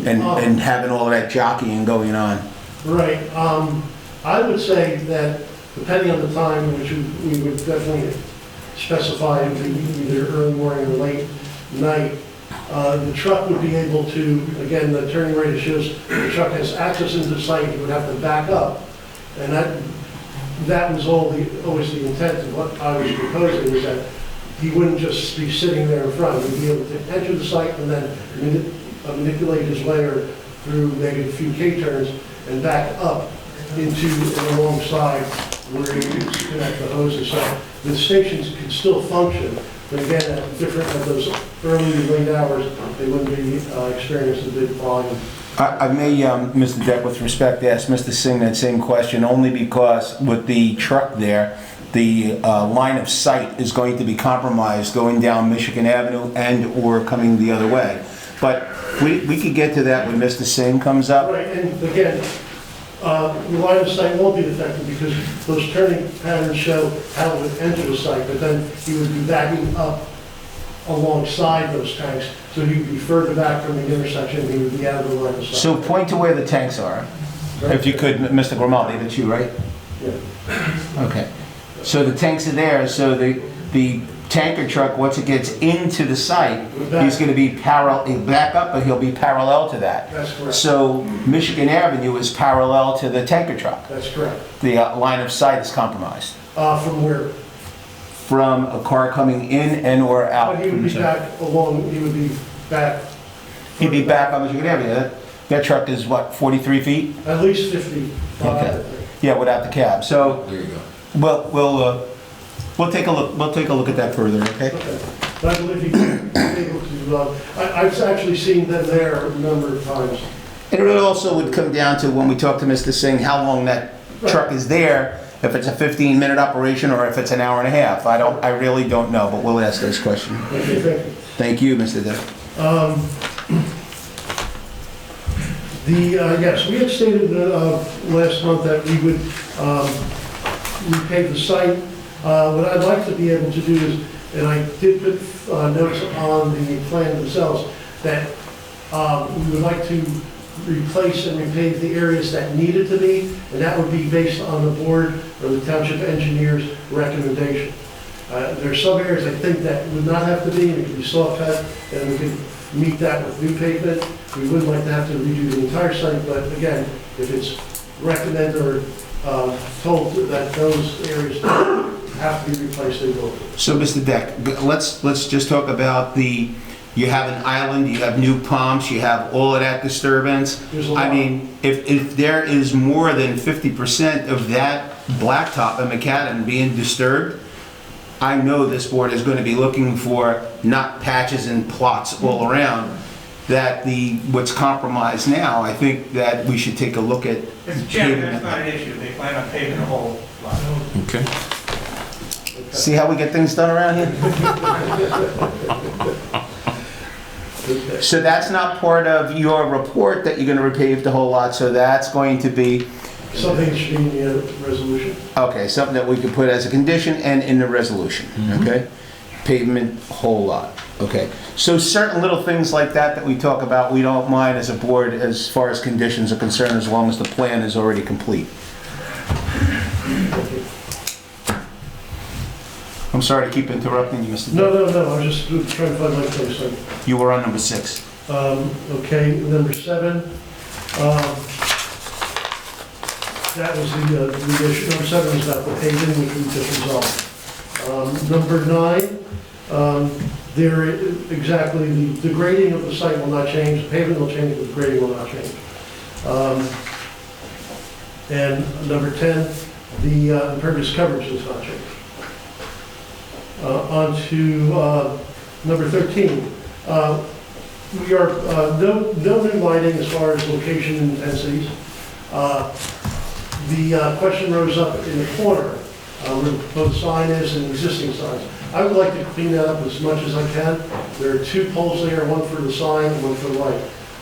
Speaker 1: And having all of that jockeying going on?
Speaker 9: Right. I would say that depending on the time, which we would definitely specify it would be either early morning or late night, the truck would be able to, again, the turning radius shows the truck has access into the site, he would have to back up. And that was always the intent of what I was proposing, is that he wouldn't just be sitting there in front. He'd be able to enter the site and then manipulate his way through maybe a few K-turns and back up into and alongside where he could connect the hoses. So the stations could still function, but again, at those early and late hours, they wouldn't be experiencing the big volume.
Speaker 1: I may, Mr. Deck, with respect, ask Mr. Singh that same question, only because with the truck there, the line of sight is going to be compromised going down Michigan Avenue and or coming the other way. But we could get to that when Mr. Singh comes up.
Speaker 9: Right, and again, the line of sight won't be affected because those turning patterns show how it would enter the site, but then he would be backing up alongside those tanks, so he would be further back from the intersection, he would be out of the line of sight.
Speaker 1: So point to where the tanks are, if you could, Mr. Grimaldi, that's you, right?
Speaker 9: Yeah.
Speaker 1: Okay. So the tanks are there, so the tanker truck, once it gets into the site, he's going to be parallel, he'll back up, but he'll be parallel to that.
Speaker 9: That's correct.
Speaker 1: So Michigan Avenue is parallel to the tanker truck.
Speaker 9: That's correct.
Speaker 1: The line of sight is compromised.
Speaker 9: From where?
Speaker 1: From a car coming in and or out.
Speaker 9: But he would be back along, he would be back.
Speaker 1: He'd be back on Michigan Avenue. That truck is what, 43 feet?
Speaker 9: At least 50.
Speaker 1: Okay. Yeah, without the cab. So
Speaker 2: There you go.
Speaker 1: we'll take a look. We'll take a look at that further. Okay.
Speaker 9: Okay. But I believe he'd be able to, I've actually seen them there a number of times.
Speaker 1: And it also would come down to when we talk to Mr. Singh, how long that truck is there if it's a 15-minute operation or if it's an hour and a half. I really don't know, but we'll ask this question.
Speaker 9: Okay, thank you.
Speaker 1: Thank you, Mr. Dick.
Speaker 9: Yes, we had stated last month that we would repave the site. What I'd like to be able to do is, and I did put notes on the plan themselves, that we would like to replace and repave the areas that needed to be, and that would be based on the board or the township engineer's recommendation. There are some areas I think that would not have to be, and it could be soft cut, and we could meet that with new pavement. We wouldn't like to have to redo the entire site, but again, if it's recommended or told that those areas have to be replaced, they will.
Speaker 1: So, Mr. Deck, let's just talk about you have an island, you have new pumps, you have all of that disturbance.
Speaker 9: There's a lot.
Speaker 1: I mean, if there is more than 50% of that blacktop in Macadam being disturbed, I know this board is going to be looking for not patches and plots all around, that what's compromised now, I think that we should take a look at.
Speaker 6: Mr. Chairman, that's not an issue. They plan on paving the whole lot.
Speaker 4: Okay.
Speaker 1: See how we get things done around here? So that's not part of your report that you're going to repave the whole lot, so that's going to be,
Speaker 9: Something that should be in the resolution.
Speaker 1: okay, something that we could put as a condition and in the resolution, okay? Pavement, whole lot, okay? So certain little things like that we talk about, we don't mind as a board as far as conditions are concerned, as long as the plan is already complete. I'm sorry to keep interrupting you, Mr.
Speaker 9: No, I was just trying to find my place.
Speaker 1: You were on number 6.
Speaker 9: Okay, number 7. That was the issue. Number 7 is about the paving, which we just resolved. Number 9, exactly, the grading of the site will not change. The pavement will change, but the grading will not change. And number 10, the impervious coverage does not change. On to number 13. We are, no new lighting as far as location and intensities. The question rose up in the corner, where both sign is and existing signs. I would like to clean that up as much as I can. There are 2 poles there, one for the sign and one for the light.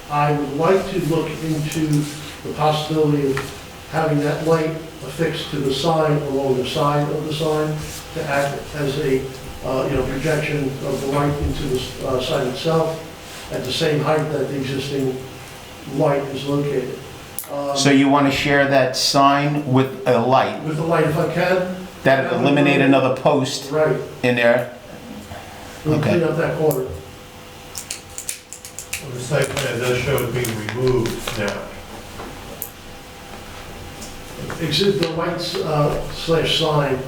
Speaker 9: I would like to look into the possibility of having that light affixed to the sign along the side of the sign to act as a projection of the light into the sign itself at the same height that the existing light is located.
Speaker 1: So you want to share that sign with a light?
Speaker 9: With the light, if I can.
Speaker 1: That'd eliminate another post
Speaker 9: Right.
Speaker 1: in there?
Speaker 9: We'll
Speaker 1: Okay.
Speaker 9: clean up that corner.
Speaker 5: Well, the site plan does show it being removed now.
Speaker 9: Exit the lights slash sign.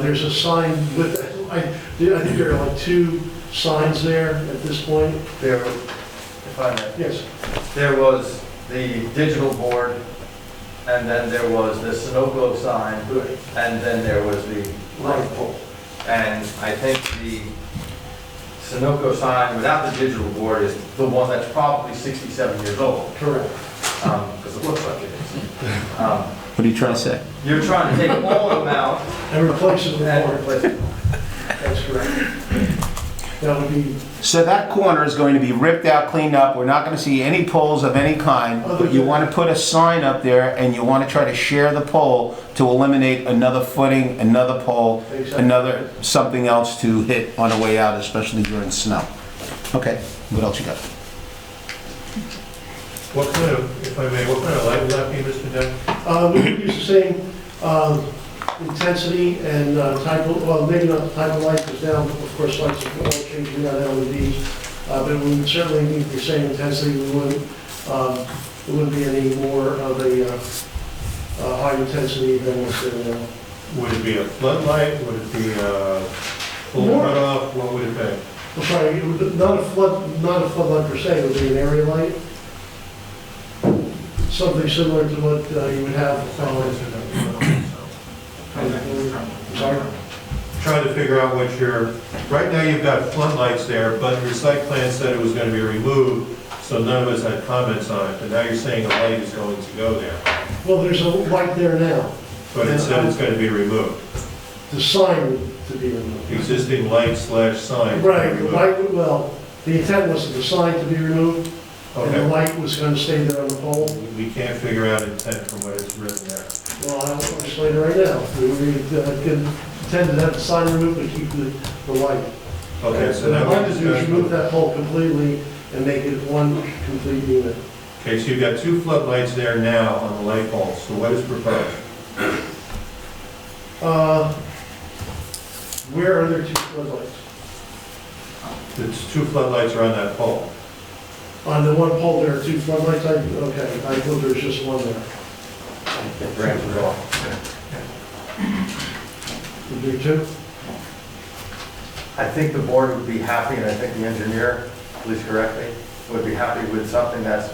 Speaker 9: There's a sign with, I think there are like 2 signs there at this point.
Speaker 7: There, if I may,
Speaker 9: Yes.
Speaker 7: there was the digital board, and then there was the Sunoco sign, and then there was the light pole. And I think the Sunoco sign without the digital board is the one that's probably 67 years old,
Speaker 9: Correct.
Speaker 7: because it looks like it is.
Speaker 1: What are you trying to say?
Speaker 7: You're trying to take all of them out
Speaker 9: And replace it with
Speaker 7: and
Speaker 9: more.
Speaker 7: replace it.
Speaker 9: That's correct. That would be,
Speaker 1: So that corner is going to be ripped out, cleaned up. We're not going to see any poles of any kind, but you want to put a sign up there and you want to try to share the pole to eliminate another footing, another pole, another something else to hit on the way out, especially during snow. Okay, what else you got?
Speaker 5: What kind of, if I may, what kind of light will that be, Mr. Deck?
Speaker 9: we would use the same intensity and type of, well, maybe not the type of light, because now, of course, lights are all changing out LEDs, but we would certainly need the same intensity. We wouldn't, it wouldn't be any more of a high intensity than what's there now.
Speaker 5: Would it be a floodlight? Would it be a full
Speaker 9: More.
Speaker 5: runoff? What would it be?
Speaker 9: I'm sorry, it would, not a floodlight per se, it would be an area light. Something similar to what you would have. I'm sorry?
Speaker 5: Trying to figure out what right now you've got floodlights there, but your site plan said it was going to be removed, so none of us had comments on it, but now you're saying a light is going to go there.
Speaker 9: Well, there's a light there now.
Speaker 5: But it said it's going to be removed.
Speaker 9: The sign to be removed.
Speaker 5: Existing light/sign.
Speaker 9: Right, the light, well, the intent was for the sign to be removed, and the
Speaker 5: Okay.
Speaker 9: light was gonna stay there on the pole.
Speaker 5: We can't figure out intent from what it's written there.
Speaker 9: Well, I'll explain it right now. We intend to have the sign removed but keep the light.
Speaker 5: Okay, so
Speaker 9: So
Speaker 5: now
Speaker 9: what I wanted to do is remove that pole completely and make it one complete unit.
Speaker 5: Okay, so you've got two floodlights there now on the light poles, so what is proposed?
Speaker 9: Where are there two floodlights?
Speaker 5: The two floodlights are on that pole.
Speaker 9: On the one pole, there are two floodlights? Okay, I thought there was just one there.
Speaker 7: Get your answers off.
Speaker 9: Is there two?
Speaker 7: I think the board would be happy, and I think the engineer, please correct me, would be happy with something that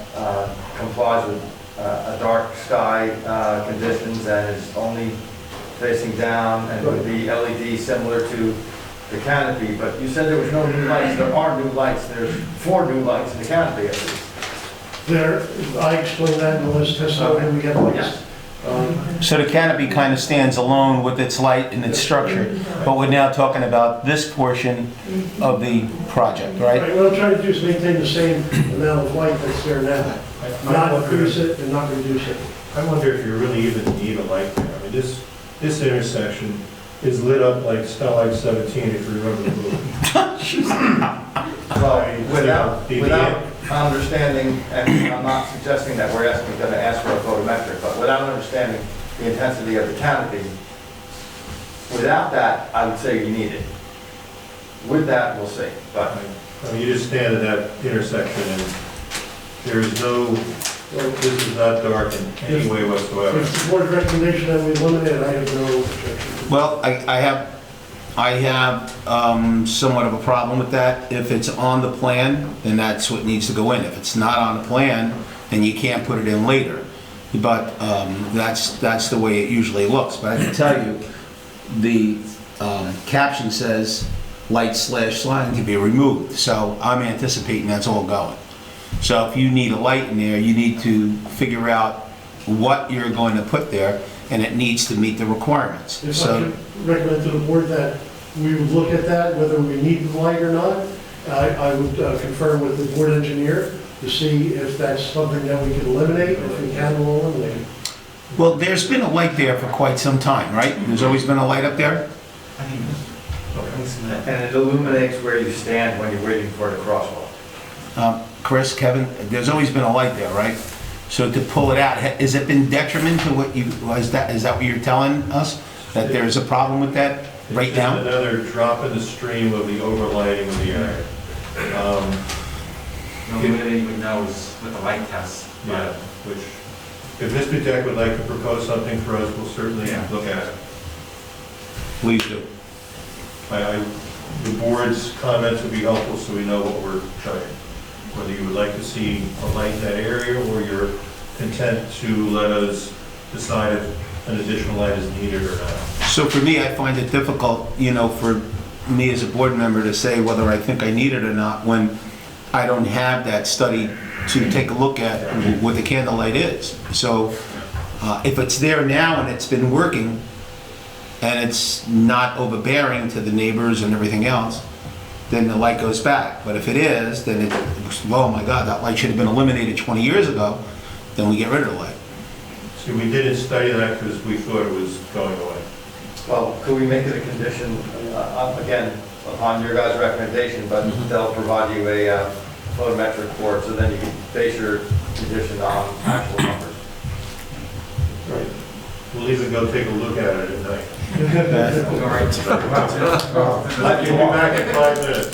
Speaker 7: complies with a dark sky conditions and is only facing down and would be LED similar to the canopy. But you said there was no new lights. There are new lights. There's 4 new lights in the canopy at least.
Speaker 9: There, I explained that in the last testimony we got lights.
Speaker 7: Yes.
Speaker 1: So the canopy kind of stands alone with its light and its structure, but we're now talking about this portion of the project, right?
Speaker 9: Right, what I'm trying to do is maintain the same amount of light that's there now. Not increase it and not reduce it.
Speaker 5: I wonder if you really even need a light there. I mean, this intersection is lit up like Starlight 17, if you remember the movie.
Speaker 7: Well,
Speaker 5: I mean,
Speaker 7: without
Speaker 5: the-
Speaker 7: understanding, and I'm not suggesting that we're going to ask for a photometric, but without understanding the intensity of the canopy, without that, I would say you need it. With that, we'll see. But
Speaker 5: I mean, you just stand at that intersection and there's no, this is not dark in any way whatsoever.
Speaker 9: If the board's recommendation that we eliminate it, I have no objection.
Speaker 1: Well, I have somewhat of a problem with that. If it's on the plan, then that's what needs to go in. If it's not on the plan, then you can't put it in later. But that's the way it usually looks. But I can tell you, the caption says light/sign to be removed. So I'm anticipating that's all going. So if you need a light in there, you need to figure out what you're going to put there, and it needs to meet the requirements.
Speaker 9: If I
Speaker 1: So,
Speaker 9: could recommend to the board that we would look at that, whether we need the light or not. I would confirm with the board engineer to see if that's something that we can eliminate. If we can, we'll eliminate it.
Speaker 1: well, there's been a light there for quite some time, right? There's always been a light up there?
Speaker 7: and it illuminates where you stand when you're waiting for the crosswalk.
Speaker 1: Chris, Kevin, there's always been a light there, right? So to pull it out, has it been detriment to what you, is that what you're telling us? That there's a problem with that right
Speaker 5: It's just
Speaker 1: now?
Speaker 5: another drop in the stream of the overlighting of the area.
Speaker 10: The only way that you would know is with the light test.
Speaker 5: Yeah, which, if Mr. Deck would like to propose something for us, we'll certainly
Speaker 10: Yeah.
Speaker 5: look at it.
Speaker 1: Please do.
Speaker 5: The board's comments would be helpful so we know what we're trying. Whether you would like to see a light in that area or you're content to let us decide if an additional light is needed or not.
Speaker 1: So for me, I find it difficult, for me as a board member to say whether I think I need it or not when I don't have that study to take a look at what the candlelight is. So if it's there now and it's been working and it's not overbearing to the neighbors and everything else, then the light goes back. But if it is, then it, oh my God, that light should have been eliminated 20 years ago, then we get rid of the light.
Speaker 5: See, we didn't study that because we thought it was going away.
Speaker 7: Well, could we make it a condition, again, upon your guys' recommendation, but they'll provide you a photometric board, so then you can base your condition on actual numbers.
Speaker 5: Right. We'll even go take a look at it at night.
Speaker 10: All right.
Speaker 5: I'll be back in 5 minutes.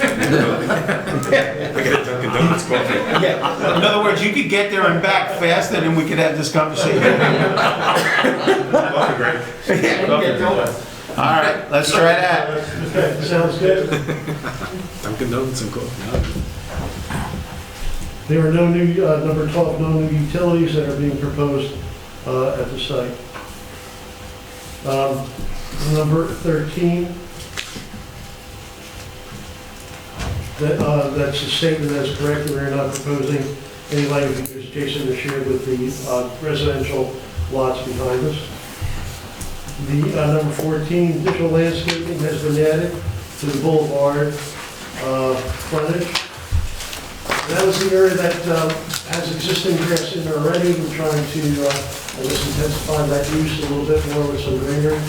Speaker 1: Yeah, in other words, you could get there and back faster than we could have this conversation. All right, let's try that.
Speaker 9: Okay, sounds good.
Speaker 11: Dunkin' Donuts and coffee.
Speaker 9: There are no new, number 12, no new utilities that are being proposed at the site. Number 13, that's a statement that's correct. We are not proposing any lighting vegetation to share with the residential lots behind us. The number 14, additional landscaping has been added to the boulevard frontage. That was the area that has existing grass in there already. We're trying to, I guess, intensify that use a little bit more with some greenery.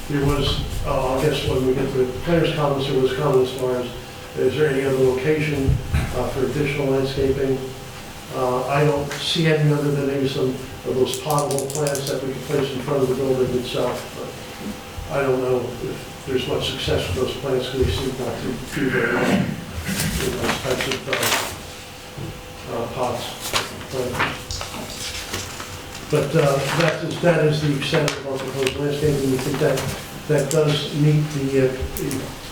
Speaker 9: There was, I guess when we get to the planner's comments, there was comments as far as, is there any other location for additional landscaping? I don't see any other than maybe some of those potable plants that we could place in front of the building itself. But I don't know if there's much success with those plants because they seem not to do very well in those types of pots. But that is the extent of our proposed landscaping. We think that does meet the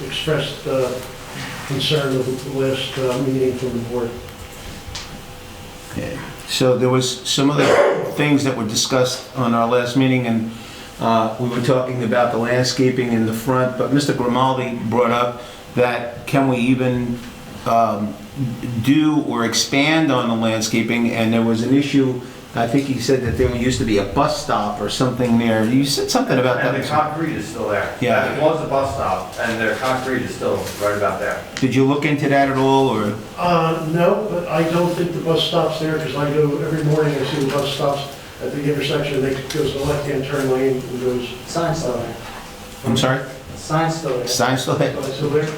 Speaker 9: expressed concern of the last meeting from the board.
Speaker 1: Okay. So there was some other things that were discussed on our last meeting, and we were talking about the landscaping in the front, but Mr. Grimaldi brought up that can we even do or expand on the landscaping, and there was an issue. I think he said that there used to be a bus stop or something there. You said something about that.
Speaker 7: And the concrete is still there.
Speaker 1: Yeah.
Speaker 7: It was a bus stop, and the concrete is still right about there.
Speaker 1: Did you look into that at all, or?
Speaker 9: No, but I don't think the bus stop's there because I go every morning, I see the bus stops at the intersection. It goes to the left-hand turn lane and goes.
Speaker 12: Sign's still there.
Speaker 1: I'm sorry?
Speaker 12: Sign's still there.
Speaker 1: Sign still there?
Speaker 9: Still there?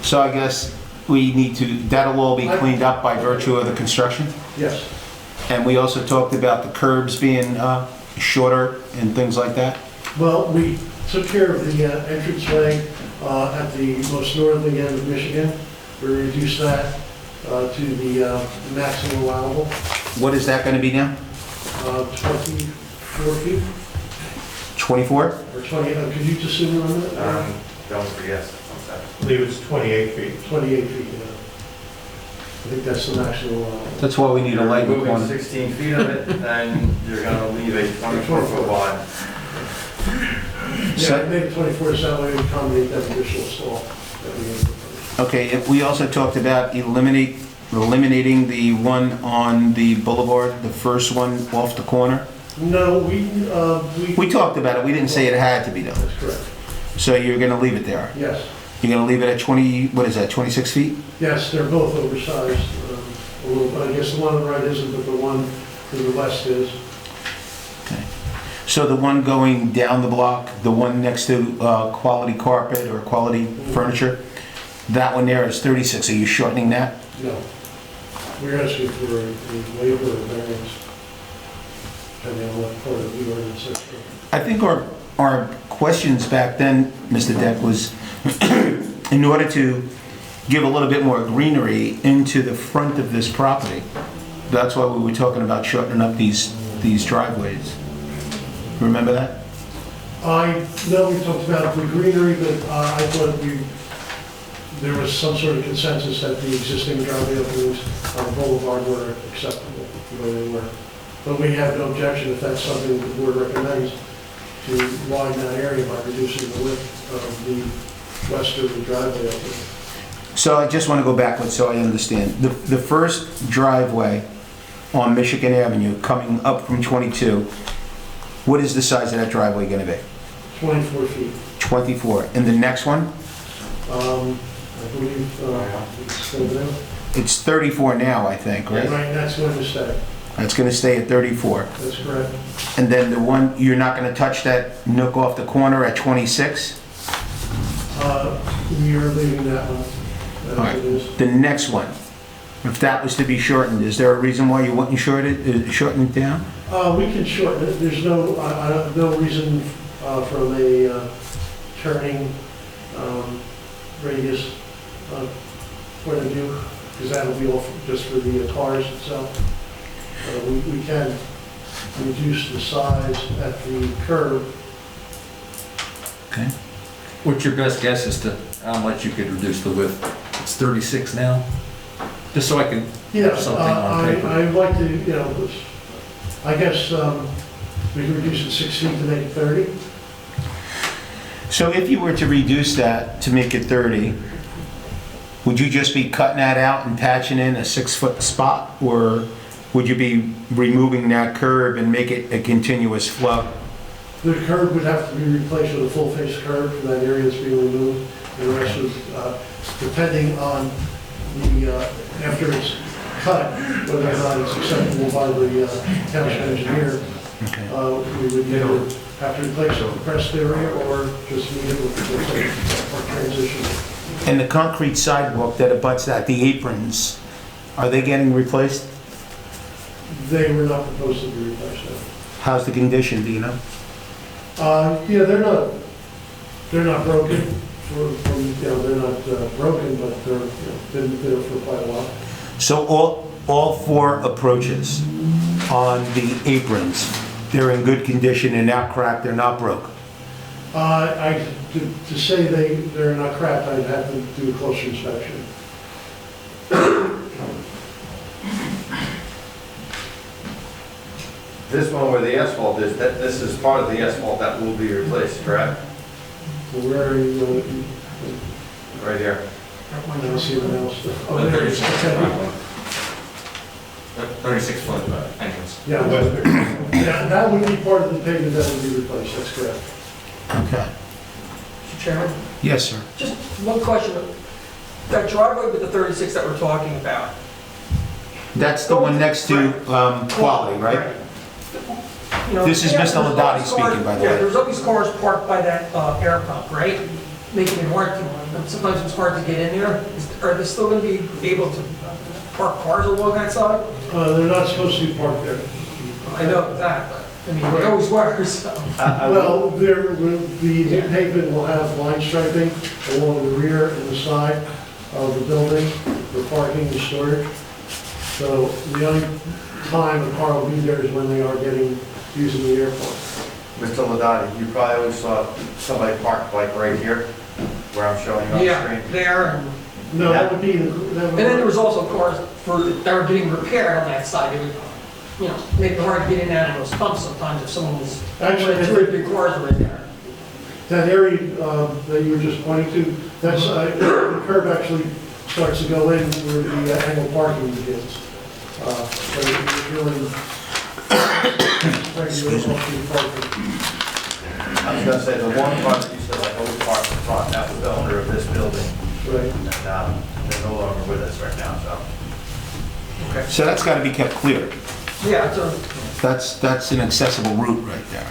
Speaker 1: So I guess we need to, that'll all be cleaned up by virtue of the construction?
Speaker 9: Yes.
Speaker 1: And we also talked about the curbs being shorter and things like that?
Speaker 9: Well, we took care of the entranceway at the most northerly end of Michigan. We reduced that to the maximum allowable,
Speaker 1: What is that going to be now?
Speaker 9: 24 feet
Speaker 1: 24?
Speaker 9: or 20, could you just zoom in on that?
Speaker 7: Don't forget, one second.
Speaker 5: I believe it's 28 feet.
Speaker 9: 28 feet, yeah. I think that's the maximum allowable.
Speaker 1: That's why we need a
Speaker 7: You're
Speaker 1: light
Speaker 7: removing
Speaker 1: corner.
Speaker 7: 16 feet of it, and you're gonna leave a 24-foot wide.
Speaker 9: Yeah, I made it 24 so that way we accommodate that additional stall that we had.
Speaker 1: Okay, if we also talked about eliminating the one on the boulevard, the first one off the corner.
Speaker 9: No,
Speaker 1: We talked about it, we didn't say it had to be done.
Speaker 9: That's correct.
Speaker 1: So you're going to leave it there?
Speaker 9: Yes.
Speaker 1: You're going to leave it at 20, what is that, 26 feet?
Speaker 9: Yes, they're both oversized. A little, I guess the one on the right isn't, but the one to the west is.
Speaker 1: Okay. So the one going down the block, the one next to Quality Carpet or Quality Furniture, that one there is 36. Are you shortening that?
Speaker 9: No. We're asking for a waiver or variance, depending on what part of the ordinance is.
Speaker 1: I think our questions back then, Mr. Deck, was in order to give a little bit more greenery into the front of this property. That's why we were talking about shortening up these driveways. Remember that?
Speaker 9: I know we talked about the greenery, but I thought there was some sort of consensus that the existing driveway openings on the boulevard were acceptable the way they were. But we have no objection if that's something the board recommends to widen that area by reducing the width of the westerly driveway opening.
Speaker 1: So I just want to go backwards so I understand. The first driveway on Michigan Avenue coming up from 22, what is the size of that driveway going to be?
Speaker 9: 24 feet.
Speaker 1: 24. And the next one?
Speaker 9: I believe it's still there.
Speaker 1: It's 34 now, I think, right?
Speaker 9: Right, that's going to stay.
Speaker 1: That's going to stay at 34.
Speaker 9: That's correct.
Speaker 1: And then the one, you're not going to touch that nook off the corner at 26?
Speaker 9: We are leaving that one
Speaker 1: All
Speaker 9: as
Speaker 1: right.
Speaker 9: it is.
Speaker 1: The next one, if that was to be shortened, is there a reason why you wouldn't shorten it down?
Speaker 9: We can shorten it. There's no reason from a turning radius point of view, because that'll be all just for the cars itself. We can reduce the size at the curb.
Speaker 1: Okay.
Speaker 4: What's your best guess as to how much you could reduce the width? It's 36 now? Just so I can
Speaker 9: Yeah,
Speaker 4: have something on paper.
Speaker 9: I'd like to, I guess we can reduce it 6 feet to make it 30.
Speaker 1: So if you were to reduce that to make it 30, would you just be cutting that out and patching in a 6-foot spot? Or would you be removing that curb and make it a continuous flow?
Speaker 9: The curb would have to be replaced with a full-face curb for that area that's being removed. The rest is, depending on the, after it's cut, whether or not it's acceptable by the township engineer,
Speaker 1: Okay.
Speaker 9: we would either have to replace the compressed area or just leave it with a transition.
Speaker 1: And the concrete sidewalk that abuts that, the aprons, are they getting replaced?
Speaker 9: They were not proposed to be replaced, no.
Speaker 1: How's the condition, do you know?
Speaker 9: Yeah, they're not broken, they're not broken, but they're, been there for quite a while.
Speaker 1: So all 4 approaches on the aprons, they're in good condition, they're not cracked, they're not broke?
Speaker 9: To say they're not cracked, I'd have to do a closer inspection.
Speaker 7: This one where the asphalt is, this is part of the asphalt that will be replaced, correct?
Speaker 9: Where are you,
Speaker 7: Right here.
Speaker 9: I don't see anything else. Oh,
Speaker 10: The
Speaker 9: there it is.
Speaker 10: 36-foot entrance.
Speaker 9: Yeah, yeah, that would be part of the pavement that would be replaced, that's correct.
Speaker 1: Okay.
Speaker 13: Mr. Chairman,
Speaker 1: Yes, sir.
Speaker 13: just one question. That driveway with the 36 that we're talking about.
Speaker 1: That's the one next to Quality, right?
Speaker 13: You know,
Speaker 1: This is
Speaker 13: yeah,
Speaker 1: Mr.
Speaker 13: there's
Speaker 1: Ladati
Speaker 13: always cars-
Speaker 1: speaking, by the
Speaker 13: Yeah,
Speaker 1: way.
Speaker 13: there's always cars parked by that air pump, right? Making it hard to, sometimes it's hard to get in there. Are they still going to be able to park cars along that side?
Speaker 9: They're not supposed to be parked there.
Speaker 13: I know that, but, I mean, it always works, so.
Speaker 9: Well, there will be, the pavement will have line striping along the rear and the side of the building for parking and storage. So the only time a car will be there is when they are using the airport.
Speaker 7: Mr. Ladati, you probably always saw somebody parked like right here, where I'm showing you on the
Speaker 13: Yeah,
Speaker 7: screen.
Speaker 13: there.
Speaker 9: No, that would be,
Speaker 13: And then there was also cars that were getting repaired on that side. It would, make it hard to get in and out of those pumps sometimes if someone was,
Speaker 9: Actually,
Speaker 13: 2 or 3 cars were in there.
Speaker 9: that area that you were just pointing to, that's, the curb actually starts to go in where the angle parking begins. So it's really,
Speaker 1: Excuse me.
Speaker 9: parking.
Speaker 7: I was gonna say, the one car that you said like always parked in front, that was the owner of this building,
Speaker 9: Right.
Speaker 7: and they're no longer with us right now, so.
Speaker 1: So that's got to be kept clear.
Speaker 13: Yeah, it's a,
Speaker 1: That's an accessible route right there.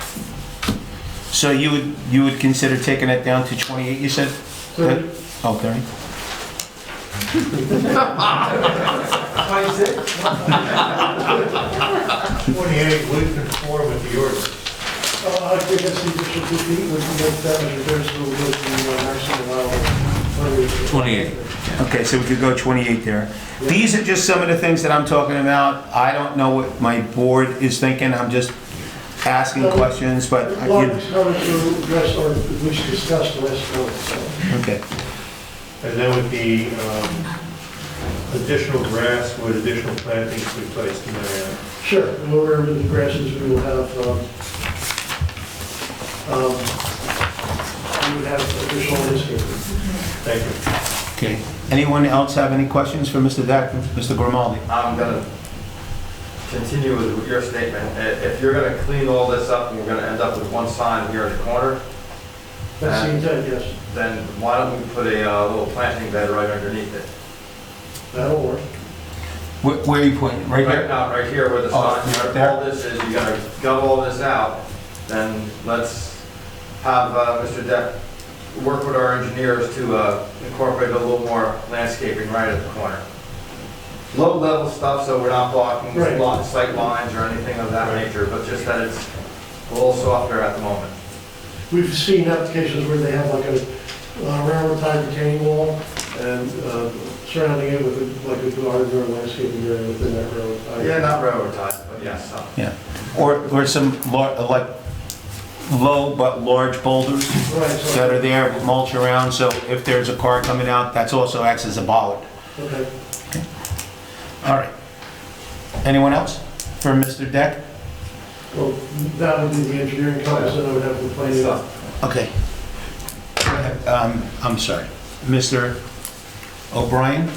Speaker 1: So you would consider taking it down to 28, you said?
Speaker 9: 30.
Speaker 1: Oh, 30?
Speaker 5: 28 would conform with the ordinance.
Speaker 9: I think that's the additional 2 feet, we can make that as a versatile with the maximum allowable.
Speaker 4: 28.
Speaker 1: Okay, so we could go 28 there. These are just some of the things that I'm talking about. I don't know what my board is thinking, I'm just asking questions, but...
Speaker 9: A lot of these comments were addressed or at least discussed last month, so.
Speaker 1: Okay.
Speaker 5: And then with the additional grass, would additional plantings be placed in that area?
Speaker 9: Sure, wherever the grass is, we will have, additional landscaping.
Speaker 5: Thank you.
Speaker 1: Okay. Anyone else have any questions for Mr. Deck, Mr. Grimaldi?
Speaker 7: I'm gonna continue with your statement. If you're gonna clean all this up and we're gonna end up with one sign here in the corner,
Speaker 9: That's the intent, yes.
Speaker 7: then why don't we put a little planting bed right underneath it?
Speaker 9: That'll work.
Speaker 1: Where are you pointing? Right
Speaker 7: Right
Speaker 1: here?
Speaker 7: now, right here where the
Speaker 1: Oh,
Speaker 7: sign,
Speaker 1: right there?
Speaker 7: all this is, you gotta gut all this out, then let's have Mr. Deck work with our engineers to incorporate a little more landscaping right at the corner. Low level stuff, so we're not blocking
Speaker 9: Right.
Speaker 7: sight lines or anything of that nature, but just that it's a little softer at the moment.
Speaker 9: We've seen applications where they have like a railroad tie retaining wall and surrounding it with like a garden or landscaping area within that railroad tie.
Speaker 7: Yeah, not railroad ties, but yes, some.
Speaker 1: Yeah. Or some like low but large boulders
Speaker 9: Right, so-
Speaker 1: that are there, mulch around, so if there's a car coming out, that's also acts as a bollard.
Speaker 9: Okay.
Speaker 1: All right. Anyone else for Mr. Deck?
Speaker 9: Well, that would be the engineering comments, and I would have the planning.
Speaker 1: Okay. Go ahead. I'm sorry. Mr. O'Brien?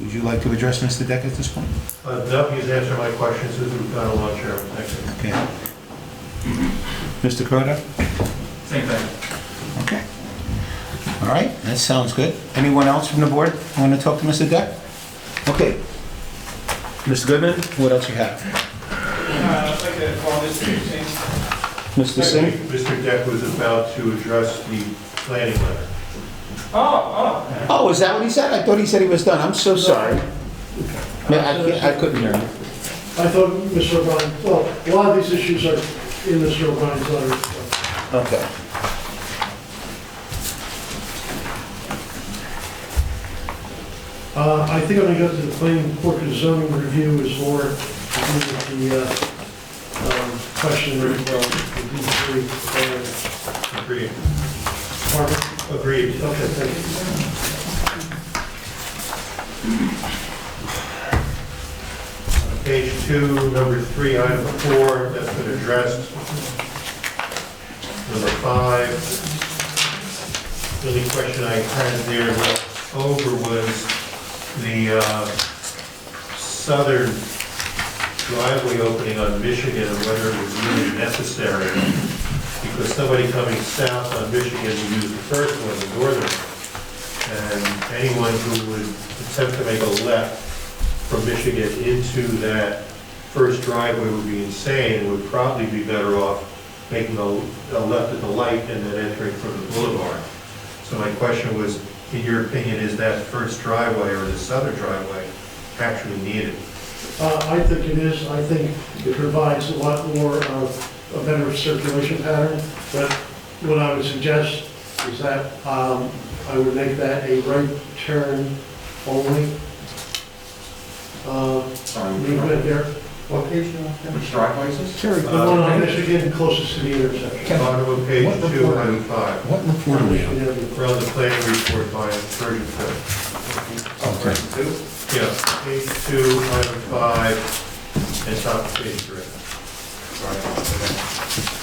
Speaker 1: Would you like to address Mr. Deck at this point?
Speaker 5: No, he's answered my questions as we've gone along, Chairman. Thank you.
Speaker 1: Okay. Mr. Croto?
Speaker 10: Same thing.
Speaker 1: Okay. All right, that sounds good. Anyone else from the board want to talk to Mr. Deck? Okay. Mr. Goodman, what else you have?
Speaker 6: I'd like to call Mr. Singh.
Speaker 1: Mr. Singh?
Speaker 5: Mr. Deck was about to address the planning letter.
Speaker 1: Oh, is that what he said? I thought he said he was done. I'm so sorry. I couldn't hear him.
Speaker 9: I thought Mr. O'Brien, well, a lot of these issues are in Mr. O'Brien's letter.
Speaker 1: Okay.
Speaker 9: I think I'm going to go to the planning court, because zoning review is more to do with the question of the D3.
Speaker 5: Agreed.
Speaker 9: Pardon?
Speaker 5: Agreed.
Speaker 9: Okay, thank you.
Speaker 5: Page 2, number 3, item 4, that's been addressed. Number 5, the only question I had there over was the southern driveway opening on Michigan and whether it was really necessary, because somebody coming south on Michigan would use the first one, the northern, and anyone who would attempt to make a left from Michigan into that first driveway would be insane, and would probably be better off making a left at the light and then entering from the boulevard. So my question was, in your opinion, is that first driveway or the southern driveway actually needed?
Speaker 9: I think it is. I think it provides a lot more of a better circulation pattern. But what I would suggest is that I would make that a right turn only. Movement there.
Speaker 10: What page do you want? Which driveway is this?
Speaker 9: The one on Michigan closest to the intersection.
Speaker 5: Bottom of page 2, item 5.
Speaker 1: What report are we on?
Speaker 5: We're on the planning report by version 2. Yeah, page 2, item 5, and top of page 3.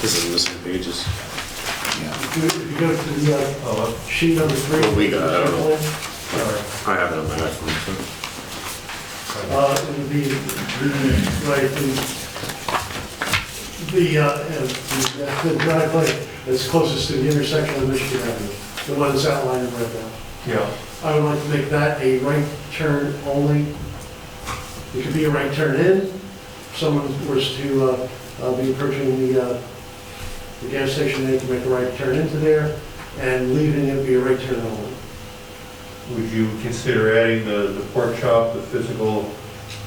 Speaker 11: This is missing pages.
Speaker 9: If you go to the sheet number 3.
Speaker 11: What we got, I don't know.
Speaker 5: Sorry.
Speaker 11: I have it on my iPhone.
Speaker 9: It would be the driveway that's closest to the intersection of Michigan Avenue, the one that's outlined right now.
Speaker 5: Yeah,
Speaker 9: I would like to make that a right turn only. It could be a right turn in. If someone was to be approaching the gas station, they can make a right turn into there, and leaving it be a right turn only.
Speaker 5: would you consider adding the pork chop, the physical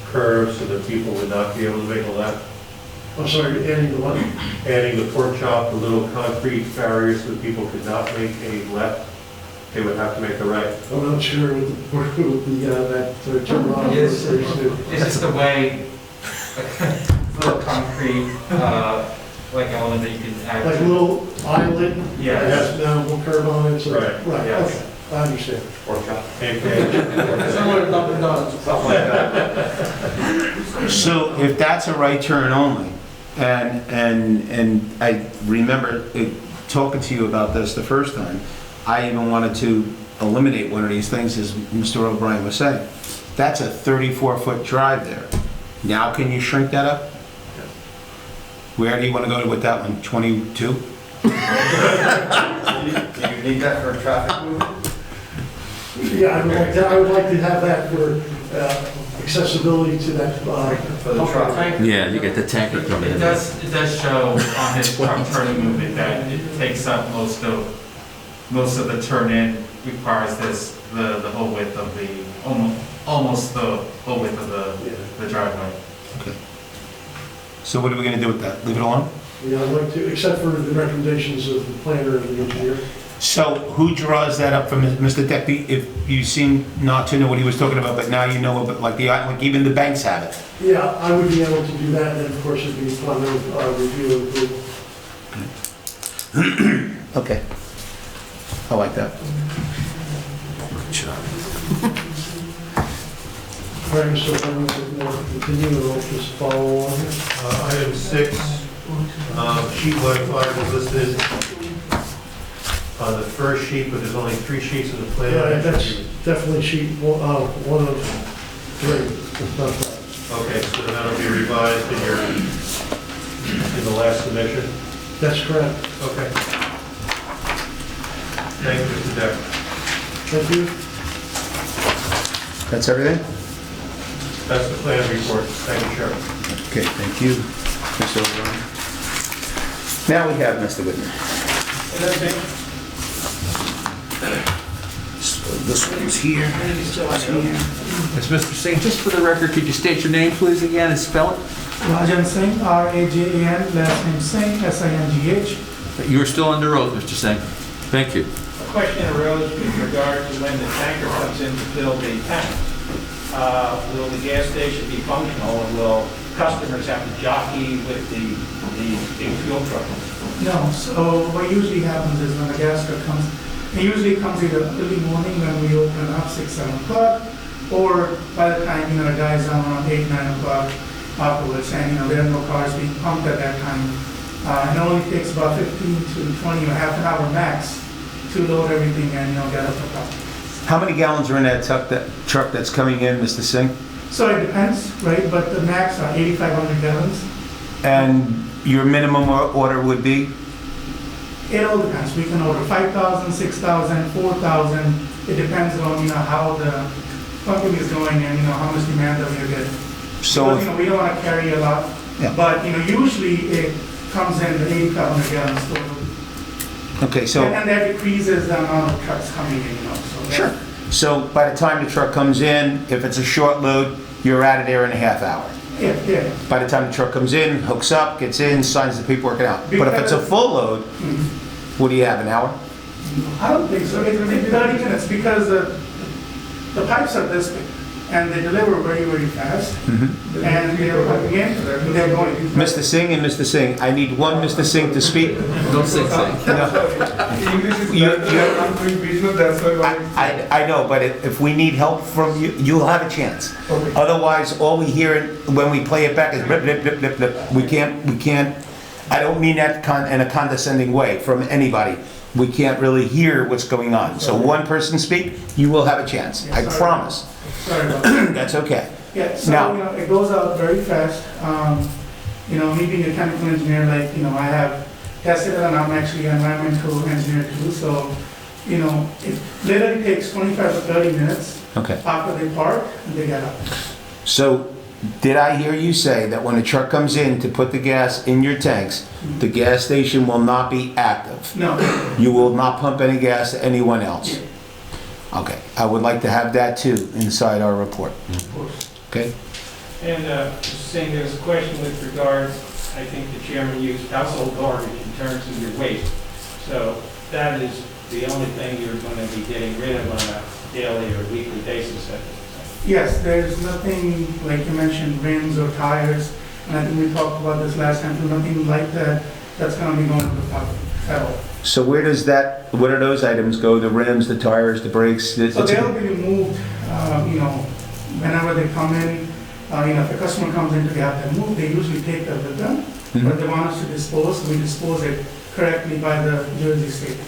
Speaker 5: curve, so that people would not be able to make a left?
Speaker 9: I'm sorry, adding the what?
Speaker 5: Adding the pork chop, the little concrete barriers so that people could not make a left, they would have to make a right.
Speaker 9: I'm not sure what that terminology
Speaker 10: Is
Speaker 9: refers to.
Speaker 10: this the way, little concrete, like element that you can add?
Speaker 9: Like a little islet that
Speaker 10: Yeah.
Speaker 9: has now a curve on it, so.
Speaker 5: Right.
Speaker 9: Right,
Speaker 10: Yes.
Speaker 9: okay, I understand.
Speaker 10: Pork chop.
Speaker 13: Someone at Dunkin' Donuts.
Speaker 10: Something like that.
Speaker 1: So if that's a right turn only, and I remember talking to you about this the first time, I even wanted to eliminate one of these things, as Mr. O'Brien was saying. That's a 34-foot drive there. Now can you shrink that up? Where do you want to go with that one? 22?
Speaker 7: Do you need that for traffic movement?
Speaker 9: Yeah, I would like to have that for accessibility to that.
Speaker 7: For the traffic?
Speaker 4: Yeah, you get the tanker coming
Speaker 10: It
Speaker 4: in.
Speaker 10: does show on his turning movement that it takes up most of the turn in, requires the whole width of the, almost the whole width of the driveway.
Speaker 1: Okay. So what are we going to do with that? Leave it alone?
Speaker 9: Yeah, I'd like to, except for the recommendations of the planner and the engineer.
Speaker 1: So who draws that up from Mr. Deck? If you seem not to know what he was talking about, but now you know, but like even the banks have it.
Speaker 9: Yeah, I would be able to do that, and then of course it'd be upon their review and approval.
Speaker 1: Okay. I like that.
Speaker 9: All right, so if I'm going to continue, I'll just follow on here.
Speaker 5: Item 6, sheet 105 is listed on the first sheet, but there's only 3 sheets of the plan.
Speaker 9: Yeah, that's definitely sheet one of 3, it's not that.
Speaker 5: Okay, so that'll be revised in the last submission?
Speaker 9: That's correct.
Speaker 5: Okay. Thank you, Mr. Decker.
Speaker 9: Thank you.
Speaker 1: That's everything?
Speaker 5: That's the plan report. Thank you, Chairman.
Speaker 1: Okay, thank you, Mr. O'Brien. Now we have Mr. Whitman. So this one's here.
Speaker 4: It's Mr. Singh, just for the record, could you state your name, please, again, and spell it?
Speaker 12: Rajan Singh, R-A-J-A-N, last name Singh, S-I-N-G-H.
Speaker 4: You're still under oath, Mr. Singh. Thank you.
Speaker 6: A question arose with regard to when the tanker comes in to fill the tank. Will the gas station be functional, and will customers have to jockey with the big fuel truck?
Speaker 12: No, so what usually happens is when the gas truck comes, it usually comes either early morning when we open up 6, 7 o'clock, or by the time, the guys down around 8, 9 o'clock afterwards, and, there are no cars being pumped at that time. And it only takes about 15 to 20 or half an hour max to load everything and, get up the truck.
Speaker 1: How many gallons are in that truck that's coming in, Mr. Singh?
Speaker 12: So it depends, right, but the max are 8,500 gallons.
Speaker 1: And your minimum order would be?
Speaker 12: It all depends. We can order 5,000, 6,000, 4,000. It depends on, how the pumping is going and, how much demand that we are getting.
Speaker 1: So,
Speaker 12: Because, we don't want to carry a lot,
Speaker 1: Yeah.
Speaker 12: but, usually it comes in the 8,500 gallons total.
Speaker 1: okay, so,
Speaker 12: And that decreases the amount of trucks coming in, so. that's-
Speaker 1: sure. So by the time the truck comes in, if it's a short load, you're out of there in a half hour.
Speaker 12: Yeah, yeah.
Speaker 1: By the time the truck comes in, hooks up, gets in, signs the paperwork and out. But if it's a full load, what do you have, an hour?
Speaker 12: I don't think so. It's 30 minutes because the pipes are this big and they deliver very, very fast. And they're plugging in, they're going.
Speaker 1: Mr. Singh and Mr. Singh, I need one Mr. Singh to speak.
Speaker 4: Don't sing, Singh.
Speaker 1: I know, but if we need help from you, you'll have a chance. Otherwise, all we hear when we play it back is blip, blip, blip, blip, blip. We can't, I don't mean that in a condescending way from anybody. We can't really hear what's going on. So one person speak, you will have a chance. I promise.
Speaker 12: Sorry about that.
Speaker 1: That's okay.
Speaker 12: Yeah, so,
Speaker 1: Now-
Speaker 12: it goes out very fast. Me being a chemical engineer, I have tested it and I'm actually an environmental engineer too. So, it literally takes 25 to 30 minutes
Speaker 1: Okay.
Speaker 12: after they park and they get up.
Speaker 1: So, did I hear you say that when a truck comes in to put the gas in your tanks, the gas station will not be active?
Speaker 12: No,
Speaker 1: You will not pump any gas to anyone else? Okay, I would like to have that too inside our report.
Speaker 12: of course.
Speaker 1: Okay?
Speaker 6: And Mr. Singh, there's a question with regards, I think the chairman used household garbage in terms of your waste. So that is the only thing you're going to be getting rid of on a daily or weekly basis, I think.
Speaker 12: Yes, there's nothing, like you mentioned, rims or tires, and I think we talked about this last time, too, nothing like that, that's gonna be going to the public at all.
Speaker 1: So where do those items go? The rims, the tires, the brakes?
Speaker 12: So they'll be removed, whenever they come in, if the customer comes in to have them moved, they usually take that with them, but they want us to dispose, we dispose it correctly by the Jersey State.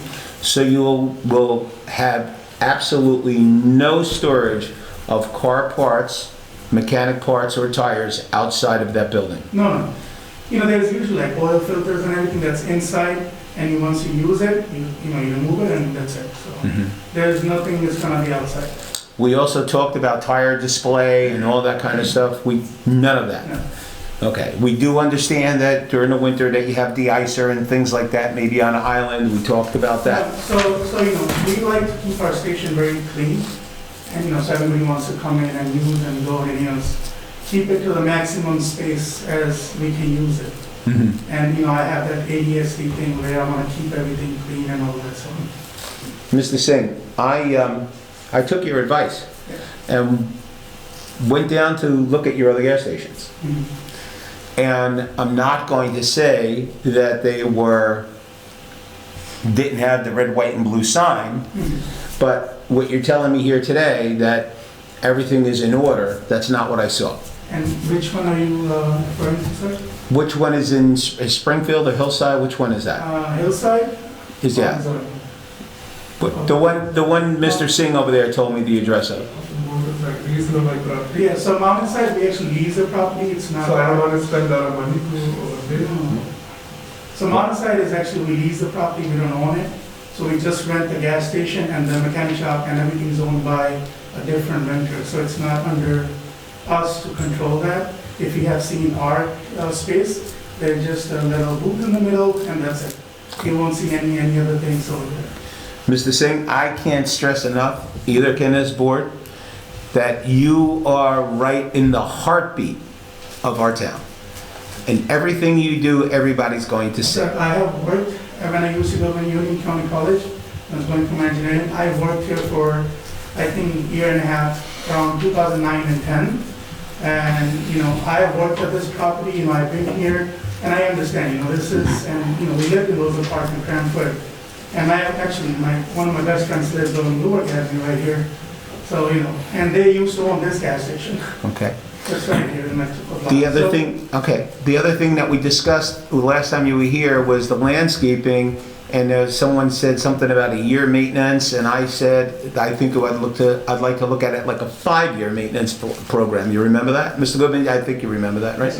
Speaker 1: So you will have absolutely no storage of car parts, mechanic parts, or tires outside of that building?
Speaker 12: No. There's usually like oil filters and everything that's inside, and once you use it, you remove it and that's it. So there's nothing that's gonna be outside.
Speaker 1: We also talked about tire display and all that kind of stuff. None of that.
Speaker 12: No.
Speaker 1: Okay. We do understand that during the winter that you have de-icer and things like that, maybe on an island. We talked about that.
Speaker 12: So we like to keep our station very clean, and so everybody wants to come in and use and go and keep it to the maximum space as we can use it. And I have that ADSD thing where I want to keep everything clean and all that. So
Speaker 1: Mr. Singh, I took your advice and went down to look at your other gas stations. And I'm not going to say that they didn't have the red, white, and blue sign, but what you're telling me here today, that everything is in order, that's not what I saw.
Speaker 12: And which one are you referring to, sir?
Speaker 1: Which one is in Springfield or Hillside? Which one is that?
Speaker 12: Hillside?
Speaker 1: Is that? But the one Mr. Singh over there told me the address of.
Speaker 12: lease on my property. Yeah, so mountain side, we actually lease the property, it's not.
Speaker 9: So I don't want to spend a lot of money to,
Speaker 12: So mountain side is actually, we lease the property, we don't own it. So we just rent the gas station and the mechanic shop and everything is owned by a different renter. So it's not under us to control that. If you have seen our space, there's just a little booth in the middle and that's it. You won't see any other things over there.
Speaker 1: Mr. Singh, I can't stress enough, either can this board, that you are right in the heartbeat of our town. And everything you do, everybody's going to say.
Speaker 12: Sir, I have worked, when I used to go to Union County College, I was going for my engineering, I worked here for, I think, a year and a half, around 2009 and 10. And, you know, I have worked at this property, you know, I've been here, and I understand, you know, this is, and, you know, we lived in Roosevelt Park in Cranford. And I have actually, one of my best friends lives on Newark Avenue right here. So, you know, and they used to own this gas station.
Speaker 1: Okay.
Speaker 12: That's right here in Mexico.
Speaker 1: The other thing, okay, the other thing that we discussed the last time you were here was the landscaping, and someone said something about a year maintenance, and I said, I think I'd like to look at it like a 5-year maintenance program. You remember that? Mr. Goodman, I think you remember that, right?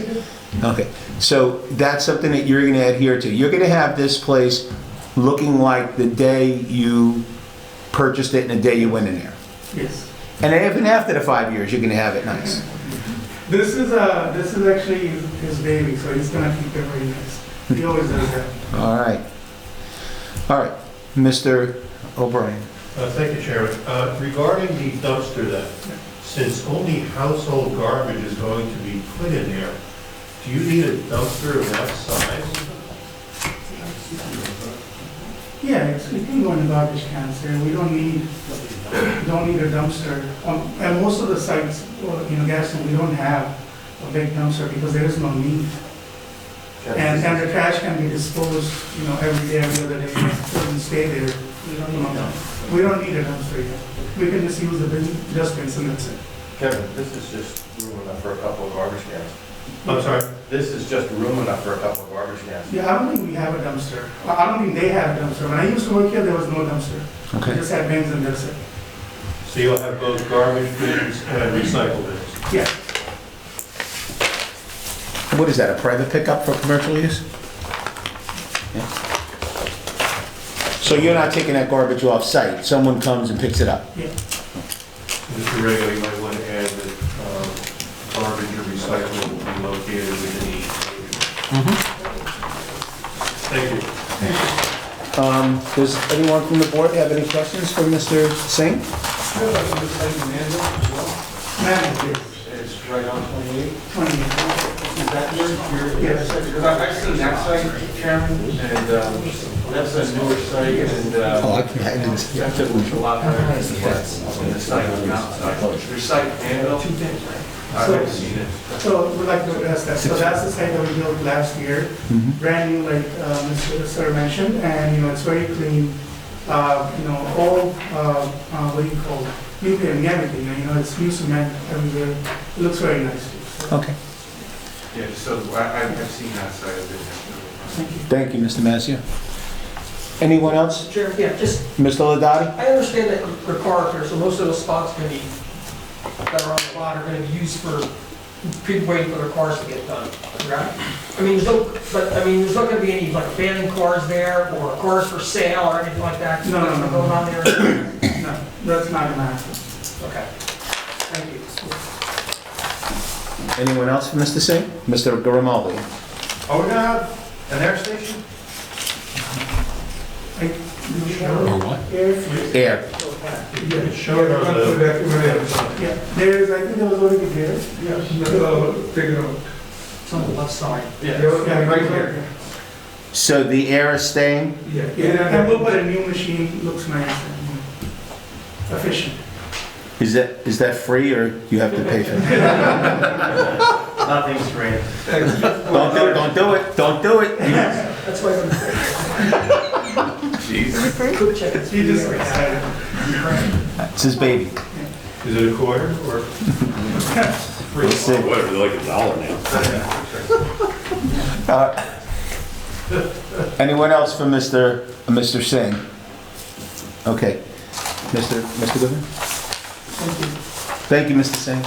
Speaker 1: Okay, so that's something that you're gonna adhere to. You're gonna have this place looking like the day you purchased it and the day you went in there.
Speaker 12: Yes.
Speaker 1: And even after the 5 years, you're gonna have it nice.
Speaker 12: This is actually his baby, so he's gonna keep it very nice. He always does that.
Speaker 1: All right. All right, Mr. O'Brien.
Speaker 5: Thank you, Chairman. Regarding the dumpster then, since only household garbage is going to be put in there, do you need a dumpster of that size?
Speaker 12: Yeah, it can go in the garbage cans there. We don't need a dumpster. And most of the sites, you know, gas, we don't have a big dumpster because there is no need. And the trash can be disposed, you know, every day, every other day. It doesn't stay there. We don't need a dumpster yet. We can just use the dustbins and that's it.
Speaker 7: Kevin, this is just room enough for a couple of garbage cans.
Speaker 5: I'm sorry?
Speaker 7: This is just room enough for a couple of garbage cans.
Speaker 12: Yeah, I don't think we have a dumpster. I don't think they have a dumpster. When I used to work here, there was no dumpster.
Speaker 1: Okay.
Speaker 12: We just had bins and that's it.
Speaker 5: So you'll have both garbage bins and recycle bins?
Speaker 12: Yeah.
Speaker 1: What is that, a private pickup for commercial use? Yeah. So you're not taking that garbage off site, someone comes and picks it up?
Speaker 12: Yeah.
Speaker 5: Mr. Rego, you might want to add that garbage and recycling will be located within each. Thank you.
Speaker 1: Does anyone from the board have any questions for Mr. Singh?
Speaker 7: It's right on 28.
Speaker 12: 28.
Speaker 7: Is that your
Speaker 12: Yes.
Speaker 7: Because I've seen that site, Chairman, and that's a newer site, and
Speaker 1: I didn't see
Speaker 7: that's a lot better than the site on the outside. Your site handle, I've seen it.
Speaker 12: So we'd like to address that. So that's the site that we built last year, brand new, like Mr. Sir mentioned, and, you know, it's very clean. You know, all, what do you call it? New paving, everything, you know, it's new cement everywhere. It looks very nice too. So,
Speaker 1: Okay.
Speaker 10: Yeah, so I've seen that side of it.
Speaker 12: thank you.
Speaker 1: Thank you, Mr. Mazzio. Anyone else?
Speaker 13: Chairman, yeah, just,
Speaker 1: Mr. Ladati?
Speaker 13: I understand that for cars here, so most of those spots gonna be, that are on the lot are gonna be used for people waiting for their cars to get done, right? I mean, there's not gonna be any like abandoned cars there or cars for sale or anything like that?
Speaker 12: No.
Speaker 13: Going on there?
Speaker 12: No, that's not gonna happen.
Speaker 13: Okay, thank you.
Speaker 1: Anyone else for Mr. Singh? Mr. Garimaldi?
Speaker 7: Are we gonna have an air station?
Speaker 4: Or what?
Speaker 1: Air.
Speaker 5: It's shown on the,
Speaker 12: Yeah, there's, I think there was already there.
Speaker 9: figure out.
Speaker 13: It's on the left side.
Speaker 7: Yeah, right here.
Speaker 1: So the air is staying?
Speaker 12: Yeah, and we'll put a new machine, looks nice and efficient.
Speaker 1: Is that free or you have to pay for it?
Speaker 7: Nothing's free.
Speaker 1: Don't do it. Don't do it.
Speaker 13: That's why I'm. Cook chicken.
Speaker 12: He just excited.
Speaker 1: It's his baby.
Speaker 5: is it a quarter or?
Speaker 1: We'll see.
Speaker 11: Whatever, they're like $1 now.
Speaker 1: Anyone else for Mr. Singh? Okay. Mr. Goodman? Thank you, Mr. Singh.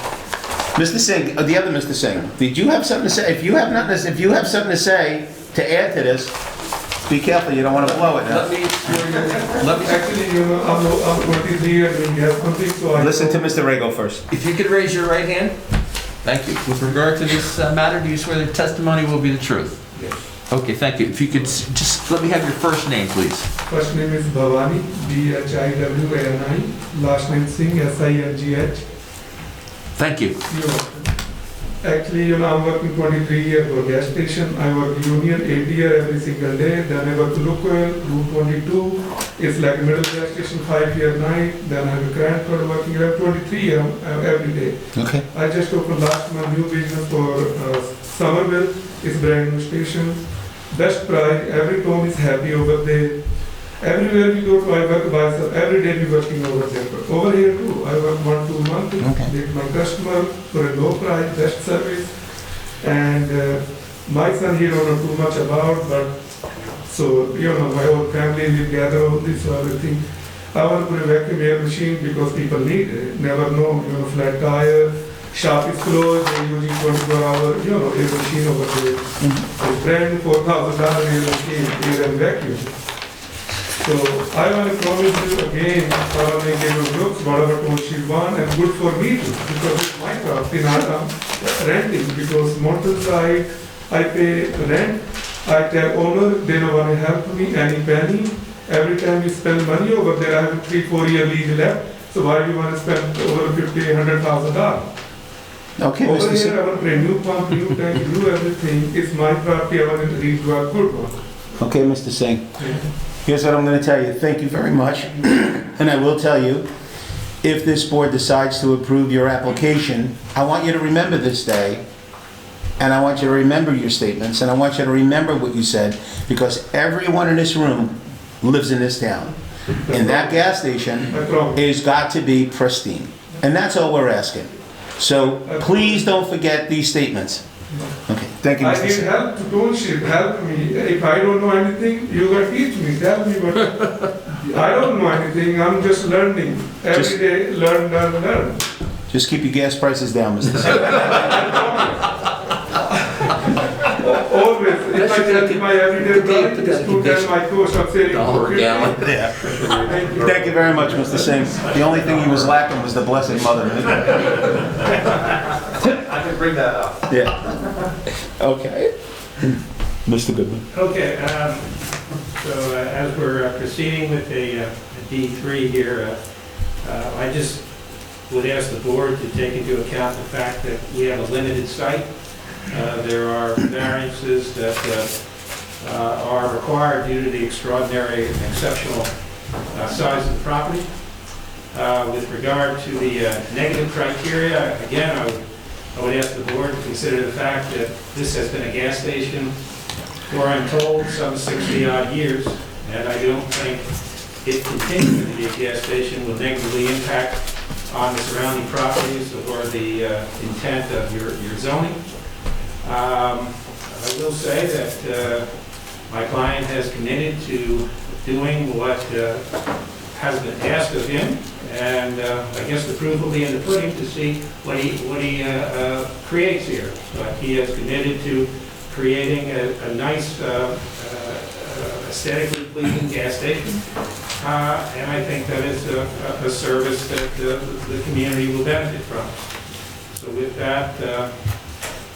Speaker 1: Mr. Singh, the other Mr. Singh, did you have something to say? If you have something to say to add to this, be careful, you don't want to blow it now.
Speaker 14: Actually, I'm 23 years and we have something, so I...
Speaker 1: Listen to Mr. Rego first.
Speaker 4: If you could raise your right hand. Thank you. With regard to this matter, do you swear the testimony will be the truth?
Speaker 14: Yes.
Speaker 4: Okay, thank you. If you could just let me have your first name, please.
Speaker 14: First name is Bhavani, Bhiwani, last name Singh, Singh.
Speaker 4: Thank you.
Speaker 14: You're welcome. Actually, I'm working 23 years for gas station. I work union 8 years every single day. Then I work local, Route 22. It's like middle gas station 5 year night. Then I have a Cranford working here 23 years every day.
Speaker 1: Okay.
Speaker 14: I just opened last month new business for Somerville. It's brand new station. Best price. Every town is happy over there. Everywhere we go to, I work by myself. Every day we working over there. But over here too, I work 1-2 months.
Speaker 1: Okay.
Speaker 14: With my customer for a low price, best service. And my son, he don't know too much about, but so, my whole family, we gather all this, so everything. I want to put a vacuum air machine because people need it. Never know, flat tire, shop is closed, they're using 24-hour, air machine over there. It's brand new $4,000 air machine, air and vacuum. So I want to promise you again, Sarah gave you looks, whatever told she want, and good for me too, because it's my property, not I'm renting, because mountain side, I pay rent, I tell owner, they don't want to help me any penny. Every time you spend money over there, I have a 3-4 year lease left, so why do you want to spend over $100,000?
Speaker 1: Okay,
Speaker 14: Over
Speaker 1: Mr.
Speaker 14: here,
Speaker 1: Singh.
Speaker 14: I want to pay new pump, new tank, new everything. It's my property, I want to redo a good one.
Speaker 1: Okay, Mr. Singh. Here's what I'm going to tell you. Thank you very much. And I will tell you, if this board decides to approve your application, I want you to remember this day, and I want you to remember your statements, and I want you to remember what you said, because everyone in this room lives in this town. And that gas station has got to be pristine. And that's all we're asking. So please don't forget these statements. Okay, thank you,
Speaker 14: I
Speaker 1: Mr.
Speaker 14: need
Speaker 1: Singh.
Speaker 14: help, don't shit, help me. If I don't know anything, you gotta teach me, tell me, but I don't know anything, I'm just learning. Every day, learn.
Speaker 1: Just keep your gas prices down, Mr. Singh.
Speaker 14: Always, if I tell you my everyday life, just to tell my course of saving.
Speaker 1: Yeah. Thank you very much, Mr. Singh. The only thing he was lacking was the Blessed Mother.
Speaker 7: I can bring that up.
Speaker 1: Yeah. Okay. Mr. Goodman.
Speaker 6: Okay, so as we're proceeding with a D3 here, I just would ask the board to take into account the fact that we have a limited site. There are variances that are required due to the extraordinary and exceptional size of the property. With regard to the negative criteria, again, I would ask the board to consider the fact that this has been a gas station for, I'm told, some 60-odd years, and I don't think it continuing to be a gas station will negatively impact on the surrounding properties or the intent of your zoning. I will say that my client has committed to doing what has been asked of him, and I guess the proof will be in the pudding to see what he creates here. But he has committed to creating a nice, aesthetically pleasing gas station, and I think that is a service that the community will benefit from. So with that,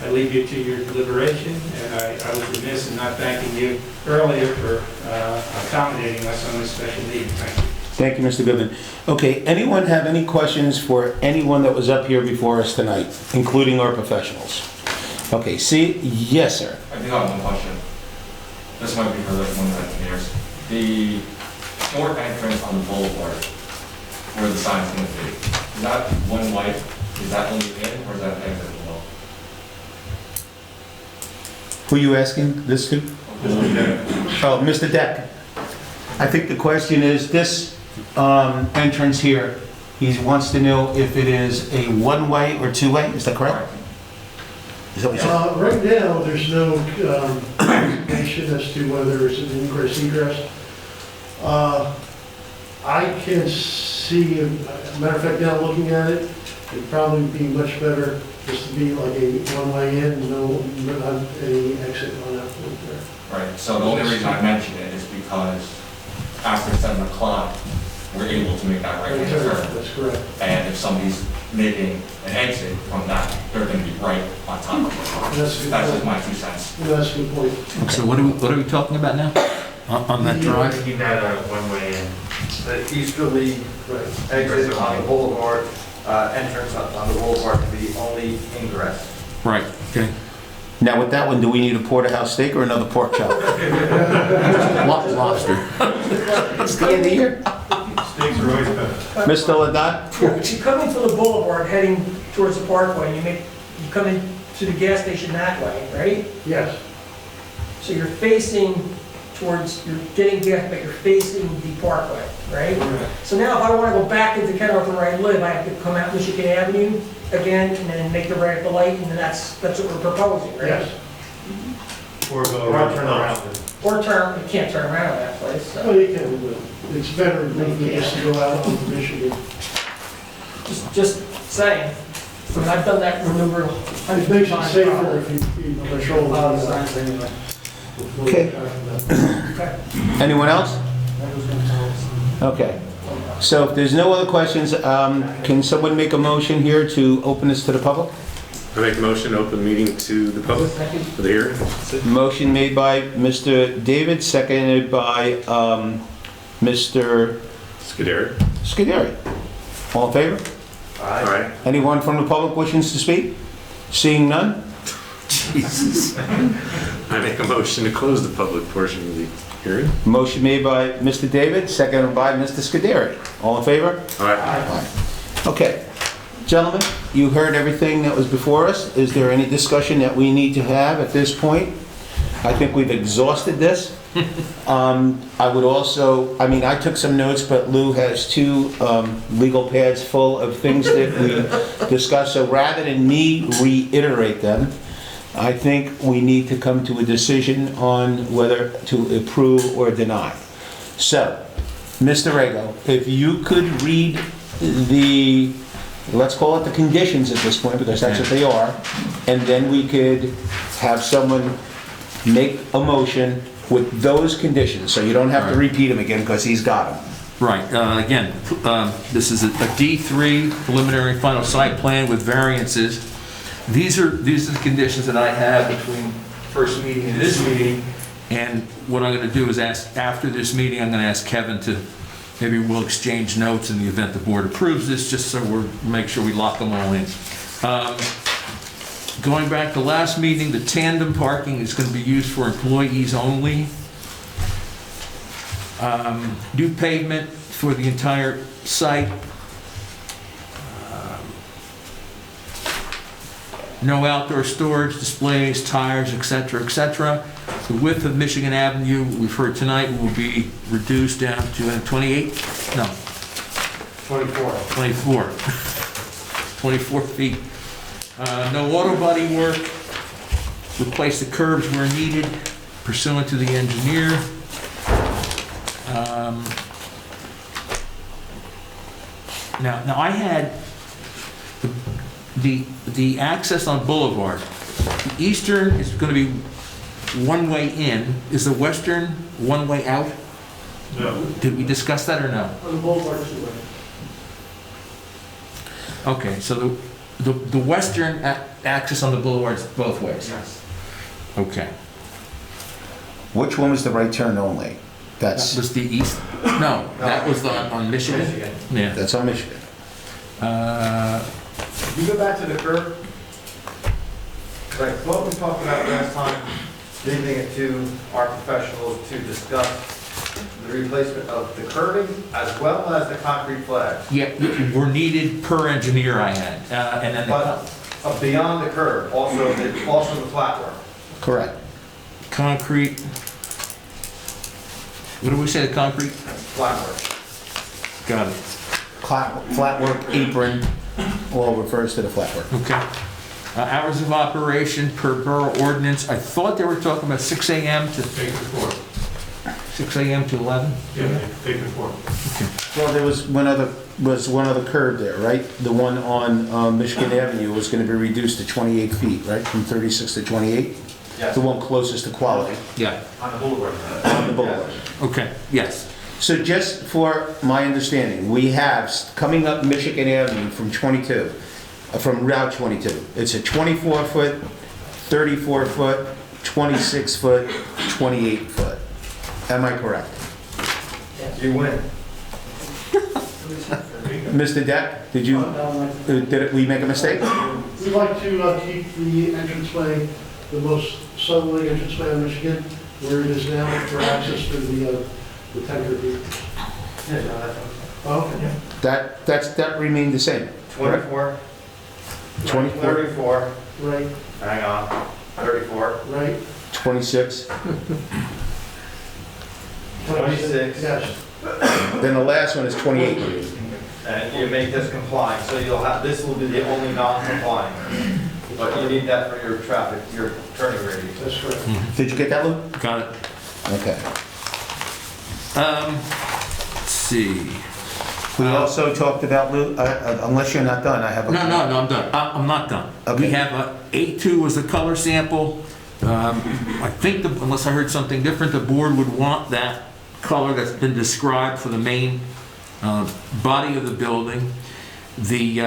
Speaker 6: I leave you to your deliberation, and I was remiss in not thanking you earlier for accommodating us on this special meeting. Thank you.
Speaker 1: Thank you, Mr. Goodman. Okay, anyone have any questions for anyone that was up here before us tonight, including our professionals? Okay, see, yes, sir.
Speaker 15: I do have one question. This might be for like one of the engineers. The short entrance on the boulevard, where the sign's going to be, is that one light? Is that only in, or is that exit as well?
Speaker 1: Who are you asking this to? Oh, Mr. Deck. I think the question is this entrance here. He wants to know if it is a one-way or two-way. Is that correct? Is that what you said?
Speaker 9: Right now, there's no information as to whether it's an ingress egress. I can see, matter of fact, now looking at it, It'd probably be much better just to be like a one-way in, not any exit on that point there.
Speaker 15: Right, so the only reason I mention it is because after 7 o'clock, we're able to make that right-hand turn.
Speaker 9: That's correct.
Speaker 15: And if somebody's making an exit from that, they're gonna be right on top of it.
Speaker 9: That's a good
Speaker 15: That's just
Speaker 9: point.
Speaker 15: my 2 cents.
Speaker 9: That's a good point.
Speaker 4: So what are we talking about now? On that drive?
Speaker 10: Making that a one-way in.
Speaker 7: The easterly exit on the boulevard, entrance on the boulevard to be only ingress.
Speaker 4: Right, okay.
Speaker 1: Now, with that one, do we need a porterhouse steak or another pork chop?
Speaker 4: Lobster.
Speaker 1: Stay in the year.
Speaker 5: Steaks are always better.
Speaker 1: Mr. Ladot?
Speaker 13: Yeah, if you come into the boulevard heading towards the parkway, you come in to the gas station that way, right?
Speaker 9: Yes.
Speaker 13: So you're facing towards, you're getting gas, but you're facing the parkway, right? So now if I want to go back into Kenilworth where I live, I have to come out Michigan Avenue again and then make the right at the light, and then that's what we're proposing, right?
Speaker 9: Yes.
Speaker 5: Or go around.
Speaker 13: Or turn, you can't turn around that place, so.
Speaker 9: Well, you can, but it's better than just to go out on Michigan.
Speaker 13: Just saying. I mean, I've done that maneuver
Speaker 9: It
Speaker 13: hundreds
Speaker 9: makes
Speaker 13: of
Speaker 9: it
Speaker 13: times.
Speaker 9: safer if you control the
Speaker 13: signs anyway.
Speaker 1: Okay.
Speaker 13: Okay.
Speaker 1: Anyone else? Okay. So if there's no other questions, can someone make a motion here to open this to the public?
Speaker 11: I make a motion to open the meeting to the public for the hearing.
Speaker 1: Motion made by Mr. David, seconded by Mr.
Speaker 11: Scuderi.
Speaker 1: Scuderi. All in favor?
Speaker 11: All right.
Speaker 1: Anyone from the public wishing to speak? Seeing none?
Speaker 11: Jesus. I make a motion to close the public portion of the hearing.
Speaker 1: Motion made by Mr. David, seconded by Mr. Scuderi. All in favor?
Speaker 11: All right.
Speaker 1: Okay. Gentlemen, you heard everything that was before us. Is there any discussion that we need to have at this point? I think we've exhausted this. I would also, I mean, I took some notes, but Lou has 2 legal pads full of things that we discussed. So rather than me reiterate them, I think we need to come to a decision on whether to approve or deny. So, Mr. Rego, if you could read the, let's call it the conditions at this point, because that's what they are, and then we could have someone make a motion with those conditions, so you don't have to repeat them again, because he's got them.
Speaker 4: Right, again, this is a D3 preliminary final site plan with variances. These are the conditions that I have between first meeting and this meeting, and what I'm going to do is ask, after this meeting, I'm going to ask Kevin to, maybe we'll exchange notes in the event the board approves this, just so make sure we lock them all in. Going back to last meeting, the tandem parking is going to be used for employees only. New pavement for the entire site. No outdoor storage, displays, tires, etc., etc. The width of Michigan Avenue, we've heard tonight, will be reduced down to 28? No. 24 feet. No auto body work. Replace the curbs where needed pursuant to the engineer. Now I had the access on Boulevard. The eastern is going to be one way in. Is the western one way out?
Speaker 5: No.
Speaker 4: Did we discuss that or no?
Speaker 13: On the boulevard, it's two-way.
Speaker 4: Okay, so the western access on the boulevard is both ways?
Speaker 10: Yes.
Speaker 4: Okay.
Speaker 1: Which one was the right turn only?
Speaker 4: That was the east? No, that was on Michigan?
Speaker 7: Michigan.
Speaker 4: Yeah.
Speaker 1: That's on Michigan.
Speaker 7: You go back to the curb. Like what we talked about last time, leaving it to our professionals to discuss the replacement of the curbing as well as the concrete flags.
Speaker 4: Yeah, were needed per engineer I had, and then
Speaker 7: But beyond the curb, also the flat work.
Speaker 1: Correct.
Speaker 4: concrete. What do we say, the concrete?
Speaker 7: Flat work.
Speaker 4: Got it.
Speaker 1: Flat work, apron, all refers to the flat work.
Speaker 4: Okay. Hours of operation per borough ordinance, I thought they were talking about 6 a.m. to 6 6 a.m. to 11?
Speaker 5: Yeah, they conform.
Speaker 1: Well, there was one other curb there, right? The one on Michigan Avenue was going to be reduced to 28 feet, right? From 36 to 28?
Speaker 7: Yes.
Speaker 1: The one closest to quality
Speaker 4: Yeah.
Speaker 7: On the boulevard.
Speaker 1: on the boulevard.
Speaker 4: Okay, yes.
Speaker 1: So just for my understanding, we have coming up Michigan Avenue from 22, from Route 22. It's a 24-foot, 34-foot, 26-foot, 28-foot. Am I correct?
Speaker 7: You win.
Speaker 1: Mr. Deck, did we make a mistake?
Speaker 9: We'd like to keep the entranceway, the most southerly entranceway on Michigan, where it is now for access to the tanker group.
Speaker 7: Yeah, no, that's
Speaker 9: Okay.
Speaker 1: That remained the same.
Speaker 7: 24.
Speaker 1: 24.
Speaker 7: 34.
Speaker 9: Right,
Speaker 7: Hang on. 34.
Speaker 9: right.
Speaker 1: 26.
Speaker 7: 26.
Speaker 9: Yes.
Speaker 1: Then the last one is 28.
Speaker 7: And you make this compliant, so you'll have, this will be the only non-compliant. But you need that for your traffic, your turning radius.
Speaker 9: That's correct.
Speaker 1: Did you get that, Lou?
Speaker 4: Got it.
Speaker 1: Okay.
Speaker 4: Let's see.
Speaker 1: We also talked about, Lou, unless you're not done, I have a...
Speaker 4: No, I'm done. I'm not done.
Speaker 1: Okay.
Speaker 4: We have 8.2 was the color sample. I think, unless I heard something different, the board would want that color that's been described for the main body of the building. The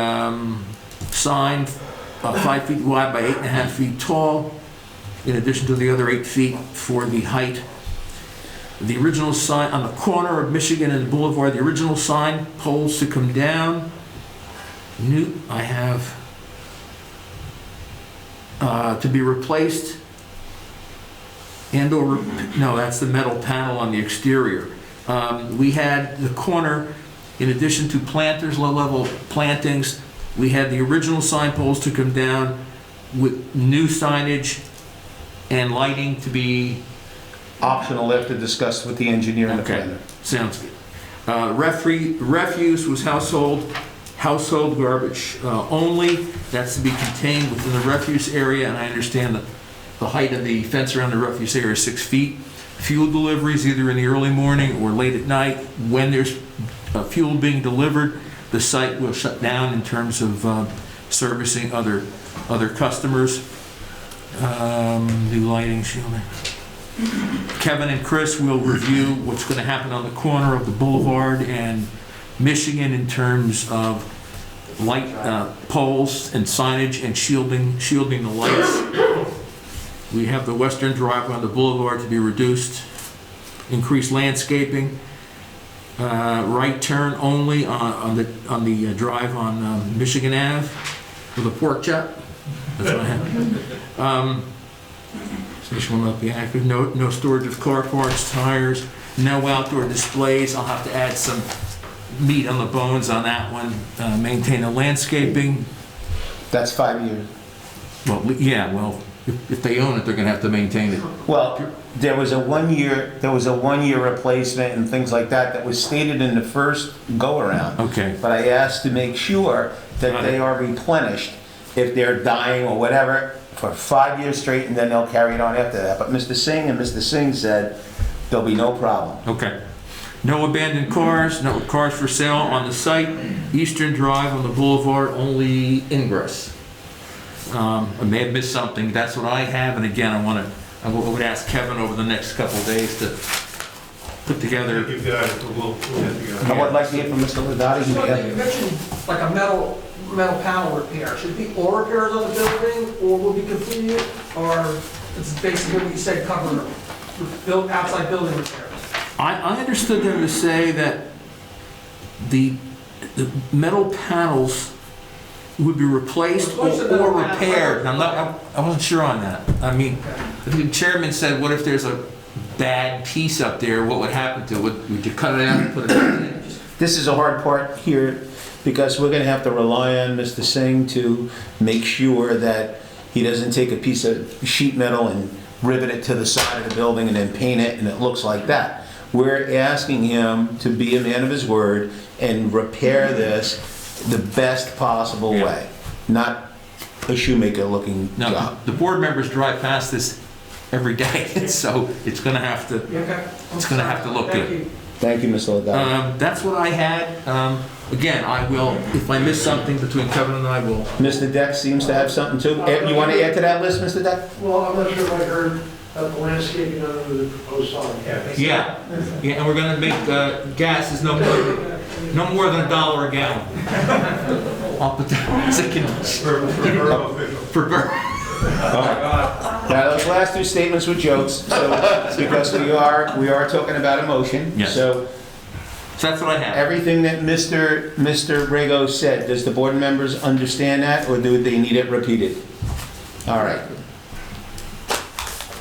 Speaker 4: sign, 5 feet wide by 8.5 feet tall, in addition to the other 8 feet for the height. The original sign on the corner of Michigan and Boulevard, the original sign poles to come down. I have to be replaced and/or, no, that's the metal panel on the exterior. We had the corner, in addition to planters, low-level plantings, we had the original sign poles to come down with new signage and lighting to be...
Speaker 1: Optional after discussed with the engineer and the
Speaker 4: Okay,
Speaker 1: planner.
Speaker 4: sounds good. Refuse was household garbage only. That's to be contained within the refuse area, and I understand that the height of the fence around the refuse area is 6 feet. Fuel deliveries, either in the early morning or late at night. When there's fuel being delivered, the site will shut down in terms of servicing other customers. New lighting, shielding. Kevin and Chris will review what's going to happen on the corner of the Boulevard and Michigan in terms of light poles and signage and shielding the lights. We have the western driveway on the Boulevard to be reduced, increased landscaping, right turn only on the drive on Michigan Ave with a pork chop. That's what I have. This will not be active. No storage of car parts, tires, no outdoor displays. I'll have to add some meat on the bones on that one. Maintain the landscaping.
Speaker 1: That's 5 years.
Speaker 4: Well, yeah, well, if they own it, they're gonna have to maintain it.
Speaker 1: Well, there was a 1 year replacement and things like that was stated in the first go-around.
Speaker 4: Okay.
Speaker 1: But I asked to make sure that they are replenished if they're dying or whatever for 5 years straight, and then they'll carry it on after that. But Mr. Singh said there'll be no problem.
Speaker 4: Okay. No abandoned cars, no cars for sale on the site. Eastern Drive on the Boulevard, only ingress. I may have missed something. That's what I have, and again, I would ask Kevin over the next couple of days to put together.
Speaker 5: You've got it, we'll get together.
Speaker 1: I would like to hear from Mr. Ladati.
Speaker 13: You mentioned like a metal panel repair. Should it be all repairs on the building, or will be completed, or it's basically what you said, cover outside building repairs?
Speaker 4: I understood them to say that the metal panels would be replaced or repaired. I wasn't sure on that. I mean, the chairman said, what if there's a bad piece up there? What would happen to it? Would you cut it out and put it in?
Speaker 1: This is a hard part here because we're going to have to rely on Mr. Singh to make sure that he doesn't take a piece of sheet metal and rivet it to the side of the building and then paint it and it looks like that. We're asking him to be a man of his word and repair this the best possible way, not a shoemaker looking
Speaker 4: No,
Speaker 1: job.
Speaker 4: the board members drive past this every day, so it's gonna have to,
Speaker 13: Okay.
Speaker 4: it's gonna have to look
Speaker 13: Thank
Speaker 4: good.
Speaker 13: you.
Speaker 1: Thank you, Mr. Ladowdy.
Speaker 4: That's what I had. Again, I will, if I miss something between Kevin and I, will.
Speaker 1: Mr. Deck seems to have something too. You want to add to that list, Mr. Deck?
Speaker 9: Well, I'm not sure if I heard about the landscaping under the proposed sign.
Speaker 4: Yeah, and we're gonna make gas is no more than $1 a gallon. I'll put that as a condition.
Speaker 5: For borough official.
Speaker 4: For Borough.
Speaker 1: Now, those last two statements were jokes, so, because we are talking about a motion.
Speaker 4: Yes.
Speaker 1: So
Speaker 4: So that's what I have.
Speaker 1: everything that Mr. Rego said, does the board members understand that, or do they need it repeated? All right.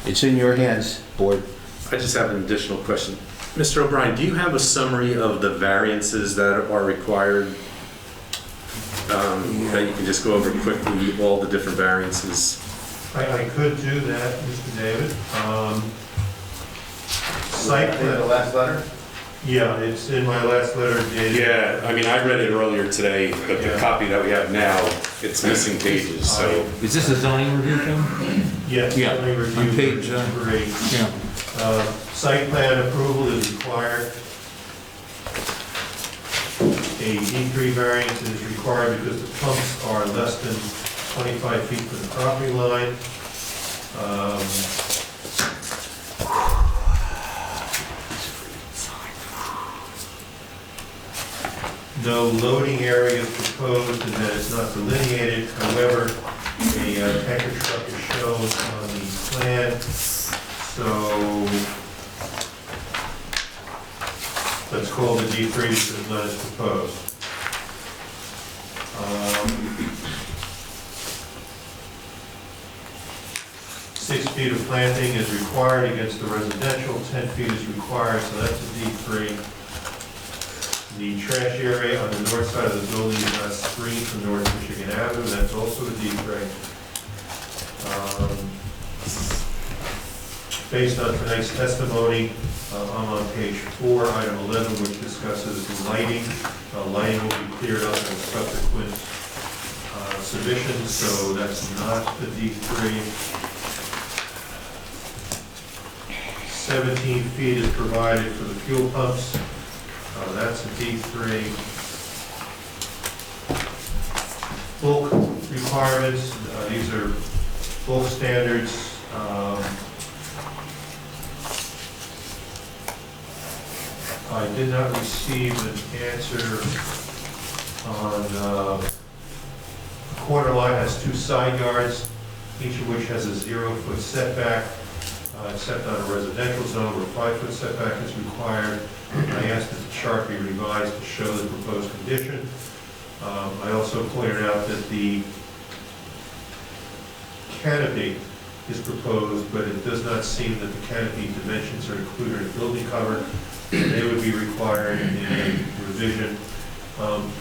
Speaker 1: It's in your hands, board.
Speaker 11: I just have an additional question. Mr. O'Brien, do you have a summary of the variances that are required? That you can just go over quickly, all the different variances?
Speaker 5: I could do that, Mr. David. Site
Speaker 7: I think the
Speaker 5: plan,
Speaker 7: last letter?
Speaker 5: yeah, it's in my last letter dated.
Speaker 11: Yeah, I mean, I read it earlier today, but the
Speaker 5: Yeah.
Speaker 11: copy that we have now, it's missing pages, so.
Speaker 4: Is this a zoning review, Jim?
Speaker 5: Yes,
Speaker 4: Yeah,
Speaker 5: zoning review
Speaker 4: on page,
Speaker 5: three.
Speaker 4: Yeah.
Speaker 5: Site plan approval is required. A D3 variance is required because the pumps are less than 25 feet from the property line. No loading area is proposed and that it's not delineated. However, a tanker truck is shown on the plan. So let's call the D3 because none is proposed. 6 feet of planting is required against the residential, 10 feet is required, so that's a D3. The trash area on the north side of the building is not screened from North Michigan Avenue, that's also a D3. Based on tonight's testimony, I'm on page 4, item 11, which discusses lighting. Lighting will be cleared up in subsequent submissions, so that's not a D3. 17 feet is provided for the fuel pumps. That's a D3. Bulk requirements, these are bulk standards. I did not receive an answer on, corner lot has 2 side yards, each of which has a 0-foot setback, except on a residential zone where 5-foot setback is required. I asked that the chart be revised to show the proposed condition. I also pointed out that the canopy is proposed, but it does not seem that the canopy dimensions are included in building cover. They would be required in a revision.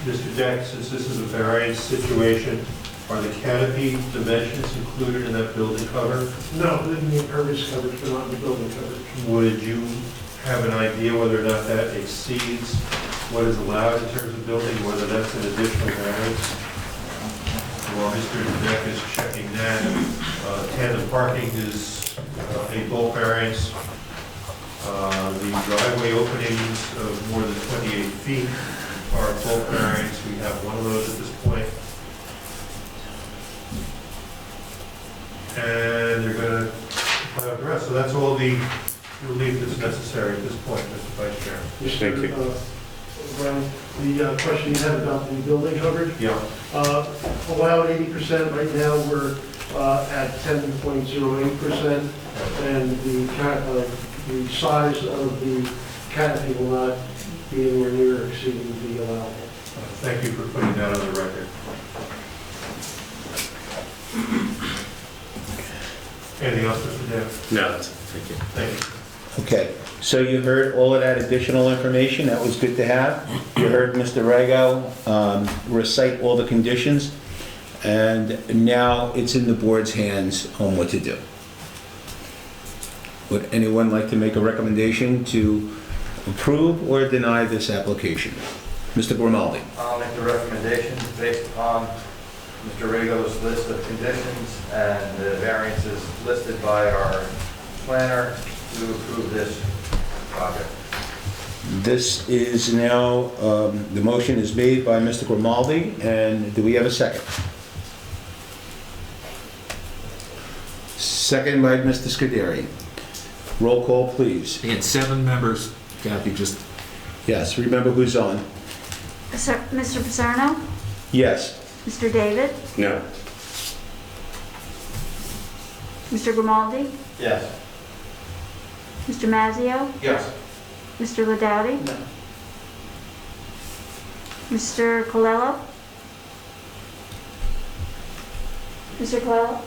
Speaker 5: Mr. Deck, since this is a variance situation, are the canopy dimensions included in that building cover?
Speaker 9: No, in the impervious coverage, but not in the building coverage.
Speaker 5: Would you have an idea whether or not that exceeds what is allowed in terms of building, whether that's an additional variance? While Mr. Deck is checking that, tandem parking is a bulk variance. The driveway openings of more than 28 feet are bulk variance. We have one of those at this point. And they're going to apply the rest. So that's all the relief that's necessary at this point, Mr. Vice Chair.
Speaker 11: Thank you.
Speaker 9: Brian, the question you had about the building coverage,
Speaker 5: Yeah.
Speaker 9: allowed 80%, right now we're at 10.08%, and the size of the canopy will not be anywhere near exceeding the allowable.
Speaker 5: Thank you for putting that on the record. Anything else, Mr. Deck?
Speaker 11: No, that's it. Thank you.
Speaker 5: Thank you.
Speaker 1: Okay, so you heard all of that additional information, that was good to have. You heard Mr. Rego recite all the conditions, and now it's in the board's hands on what to do. Would anyone like to make a recommendation to approve or deny this application? Mr. Grimaldi.
Speaker 7: I'll make the recommendation based upon Mr. Rego's list of conditions and the variances listed by our planner to approve this project.
Speaker 1: This is now, the motion is made by Mr. Grimaldi, and do we have a second? Second by Mr. Scuderi. Roll call, please.
Speaker 4: We had 7 members, Kathy, just,
Speaker 1: Yes, remember who's on.
Speaker 3: Mr. Paserno?
Speaker 1: Yes.
Speaker 3: Mr. David?
Speaker 11: No.
Speaker 3: Mr. Grimaldi?
Speaker 7: Yes.
Speaker 3: Mr. Mazzio?
Speaker 7: Yes.
Speaker 3: Mr. Ladowdy?
Speaker 13: No.
Speaker 3: Mr. Colella? Mr. Colella?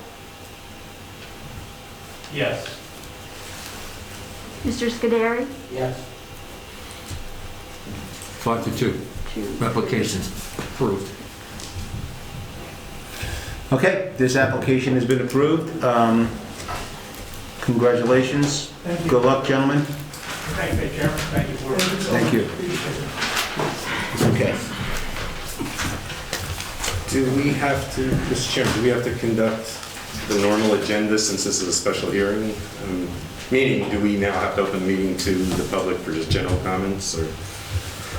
Speaker 6: Yes.
Speaker 3: Mr. Scuderi?
Speaker 13: Yes.
Speaker 4: 5 to 2. Applications approved.
Speaker 1: Okay, this application has been approved. Congratulations.
Speaker 12: Thank you.
Speaker 1: Good luck, gentlemen.
Speaker 6: Thank you, Chairman. Thank you for
Speaker 1: Thank you. Okay.
Speaker 11: Do we have to, Mr. Chairman, do we have to conduct the normal agenda since this is a special hearing? Meaning, do we now have to open the meeting to the public for just general comments,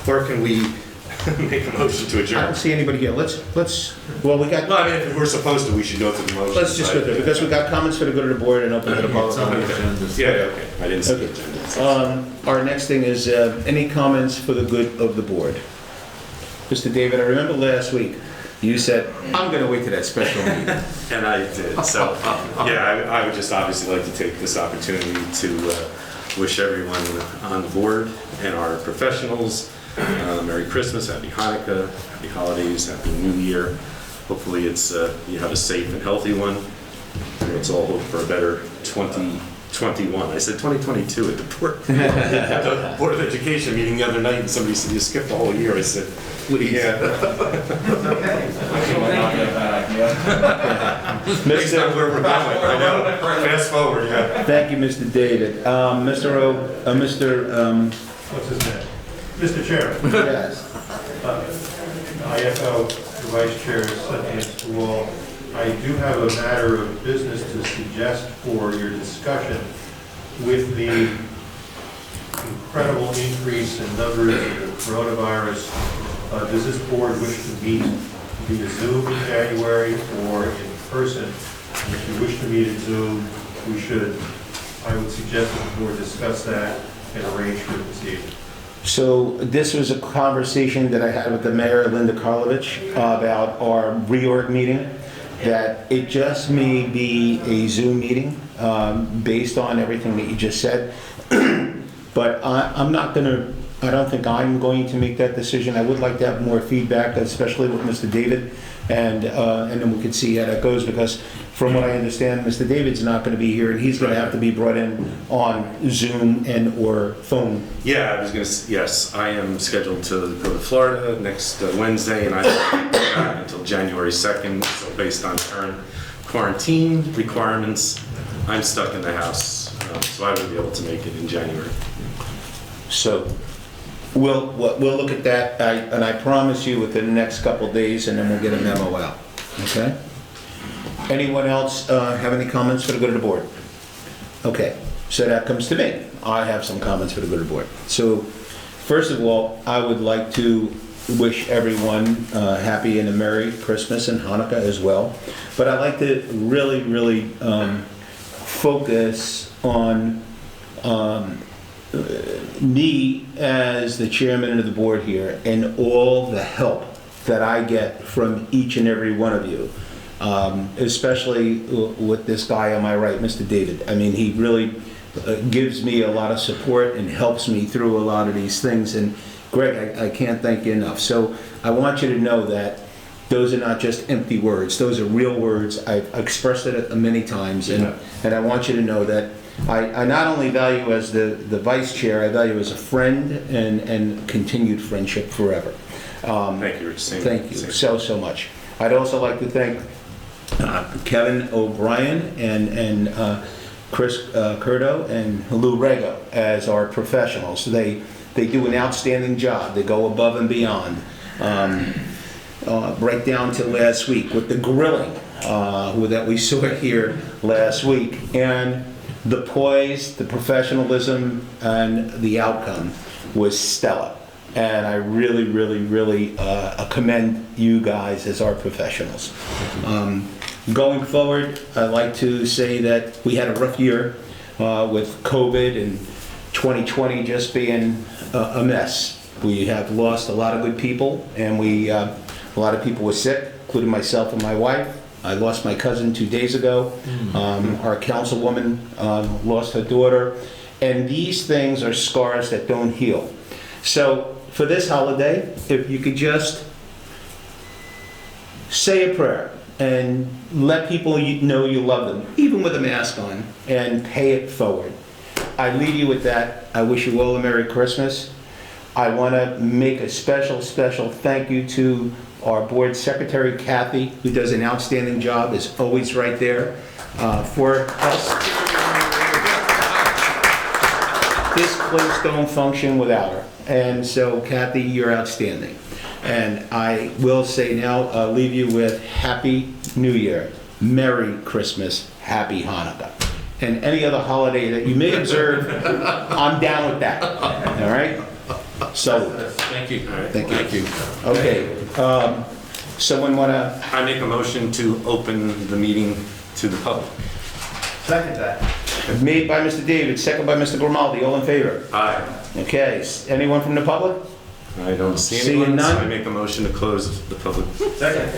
Speaker 11: or can we make a motion to
Speaker 1: I
Speaker 11: adjourn?
Speaker 1: don't see anybody here. Well, we got,
Speaker 11: No, I mean, if we're supposed to, we should go through the motion.
Speaker 1: let's just go through, because we got comments for the good of the board and open to the
Speaker 4: It's on the
Speaker 1: public.
Speaker 4: agenda.
Speaker 11: Yeah, okay, I didn't see the agenda.
Speaker 1: Our next thing is, any comments for the good of the board? Mr. David, I remember last week, you said, I'm gonna wait till that special meeting.
Speaker 11: And I did, so, yeah, I would just obviously like to take this opportunity to wish everyone on the board and our professionals Merry Christmas, Happy Hanukkah, Happy Holidays, Happy New Year. Hopefully you have a safe and healthy one. Let's all hope for a better 2021. I said 2022 at the Board of Education meeting the other night, and somebody said, you skipped the whole year. I said, yeah.
Speaker 15: Actually, might not be a bad idea.
Speaker 11: Based on where we're going, I know. Fast forward, yeah.
Speaker 1: Thank you, Mr. David.
Speaker 5: What's his name? Mr. Chairman,
Speaker 1: Yes.
Speaker 5: I echo the Vice Chair's sentiments to all. I do have a matter of business to suggest for your discussion. With the incredible increase in numbers of the coronavirus, does this board wish to meet via Zoom in January or in person? And if you wish to meet in Zoom, I would suggest that the board discuss that and arrange for this evening.
Speaker 1: So this was a conversation that I had with the mayor, Linda Karlovich, about our reorg meeting, that it just may be a Zoom meeting based on everything that you just said. But I don't think I'm going to make that decision. I would like to have more feedback, especially with Mr. David, and then we can see how that goes, because from what I understand, Mr. David's not going to be here, and he's going to have to be brought in on Zoom and or phone.
Speaker 11: Yeah, I was going to, yes, I am scheduled to go to Florida next Wednesday, and I won't be back until January 2nd. So based on current quarantine requirements, I'm stuck in the house, so I won't be able to make it in January.
Speaker 1: So we'll look at that, and I promise you within the next couple days, and then we'll get a memo out, okay? Anyone else have any comments for the good of the board? Okay, so that comes to me. I have some comments for the good of the board. So first of all, I would like to wish everyone happy and a Merry Christmas and Hanukkah as well. But I'd like to really focus on me as the chairman of the board here and all the help that I get from each and every one of you. Especially with this guy on my right, Mr. David. I mean, he really gives me a lot of support and helps me through a lot of these things. And Greg, I can't thank you enough. So I want you to know that those are not just empty words. Those are real words. I've expressed it many times. And I want you to know that I not only value as the vice chair, I value as a friend and continued friendship forever.
Speaker 11: Thank you, Rich.
Speaker 1: Thank you so much. I'd also like to thank Kevin O'Brien and Chris Curto and Lou Rego as our professionals. They do an outstanding job. They go above and beyond. Right down to last week with the grilling that we saw here last week. And the poise, the professionalism, and the outcome was stellar. And I really, really, really commend you guys as our professionals. Going forward, I'd like to say that we had a rough year with COVID and 2020 just being a mess. We have lost a lot of good people, and a lot of people were sick, including myself and my wife. I lost my cousin 2 days ago. Our councilwoman lost her daughter. And these things are scars that don't heal. So for this holiday, if you could just say a prayer and let people know you love them, even with a mask on, and pay it forward. I leave you with that. I wish you all a Merry Christmas. I want to make a special, special thank you to our board secretary, Kathy, who does an outstanding job, is always right there for us. This place don't function without her. And so, Kathy, you're outstanding. And I will say now, leave you with Happy New Year, Merry Christmas, Happy Hanukkah. And any other holiday that you may observe, I'm down with that. All right? So,
Speaker 4: Thank you.
Speaker 1: thank you. Okay. Someone want to?
Speaker 11: I make a motion to open the meeting to the public.
Speaker 7: Second that.
Speaker 1: Made by Mr. David, second by Mr. Grimaldi. All in favor?
Speaker 11: Aye.
Speaker 1: Okay. Anyone from the public?
Speaker 11: I don't see
Speaker 1: Seeing
Speaker 11: anyone, so
Speaker 1: none?
Speaker 11: I make a motion to close the public.
Speaker 7: Second.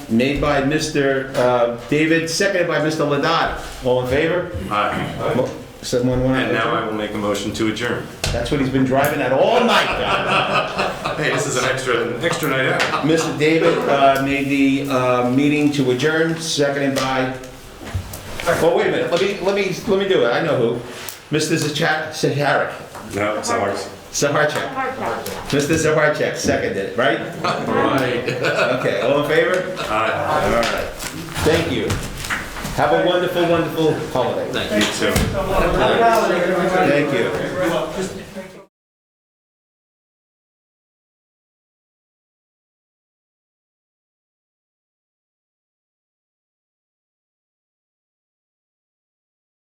Speaker 1: Made by Mr. David, seconded by Mr. Ladati. All in favor?
Speaker 11: Aye.
Speaker 1: Someone want to?
Speaker 11: And now I will make a motion to adjourn.
Speaker 1: That's what he's been driving at all night.
Speaker 11: Hey, this is an extra night out.
Speaker 1: Mr. David made the meeting to adjourn, seconded by. Oh, wait a minute. Let me do it. I know who. Mr. Zaharik.
Speaker 11: No, it's ours.
Speaker 1: Zaharchek. Mr. Zaharchek seconded it, right?
Speaker 11: Right.
Speaker 1: Okay, all in favor?
Speaker 11: Aye.
Speaker 1: All right. Thank you. Have a wonderful, wonderful holiday.
Speaker 11: You too.
Speaker 1: Thank you.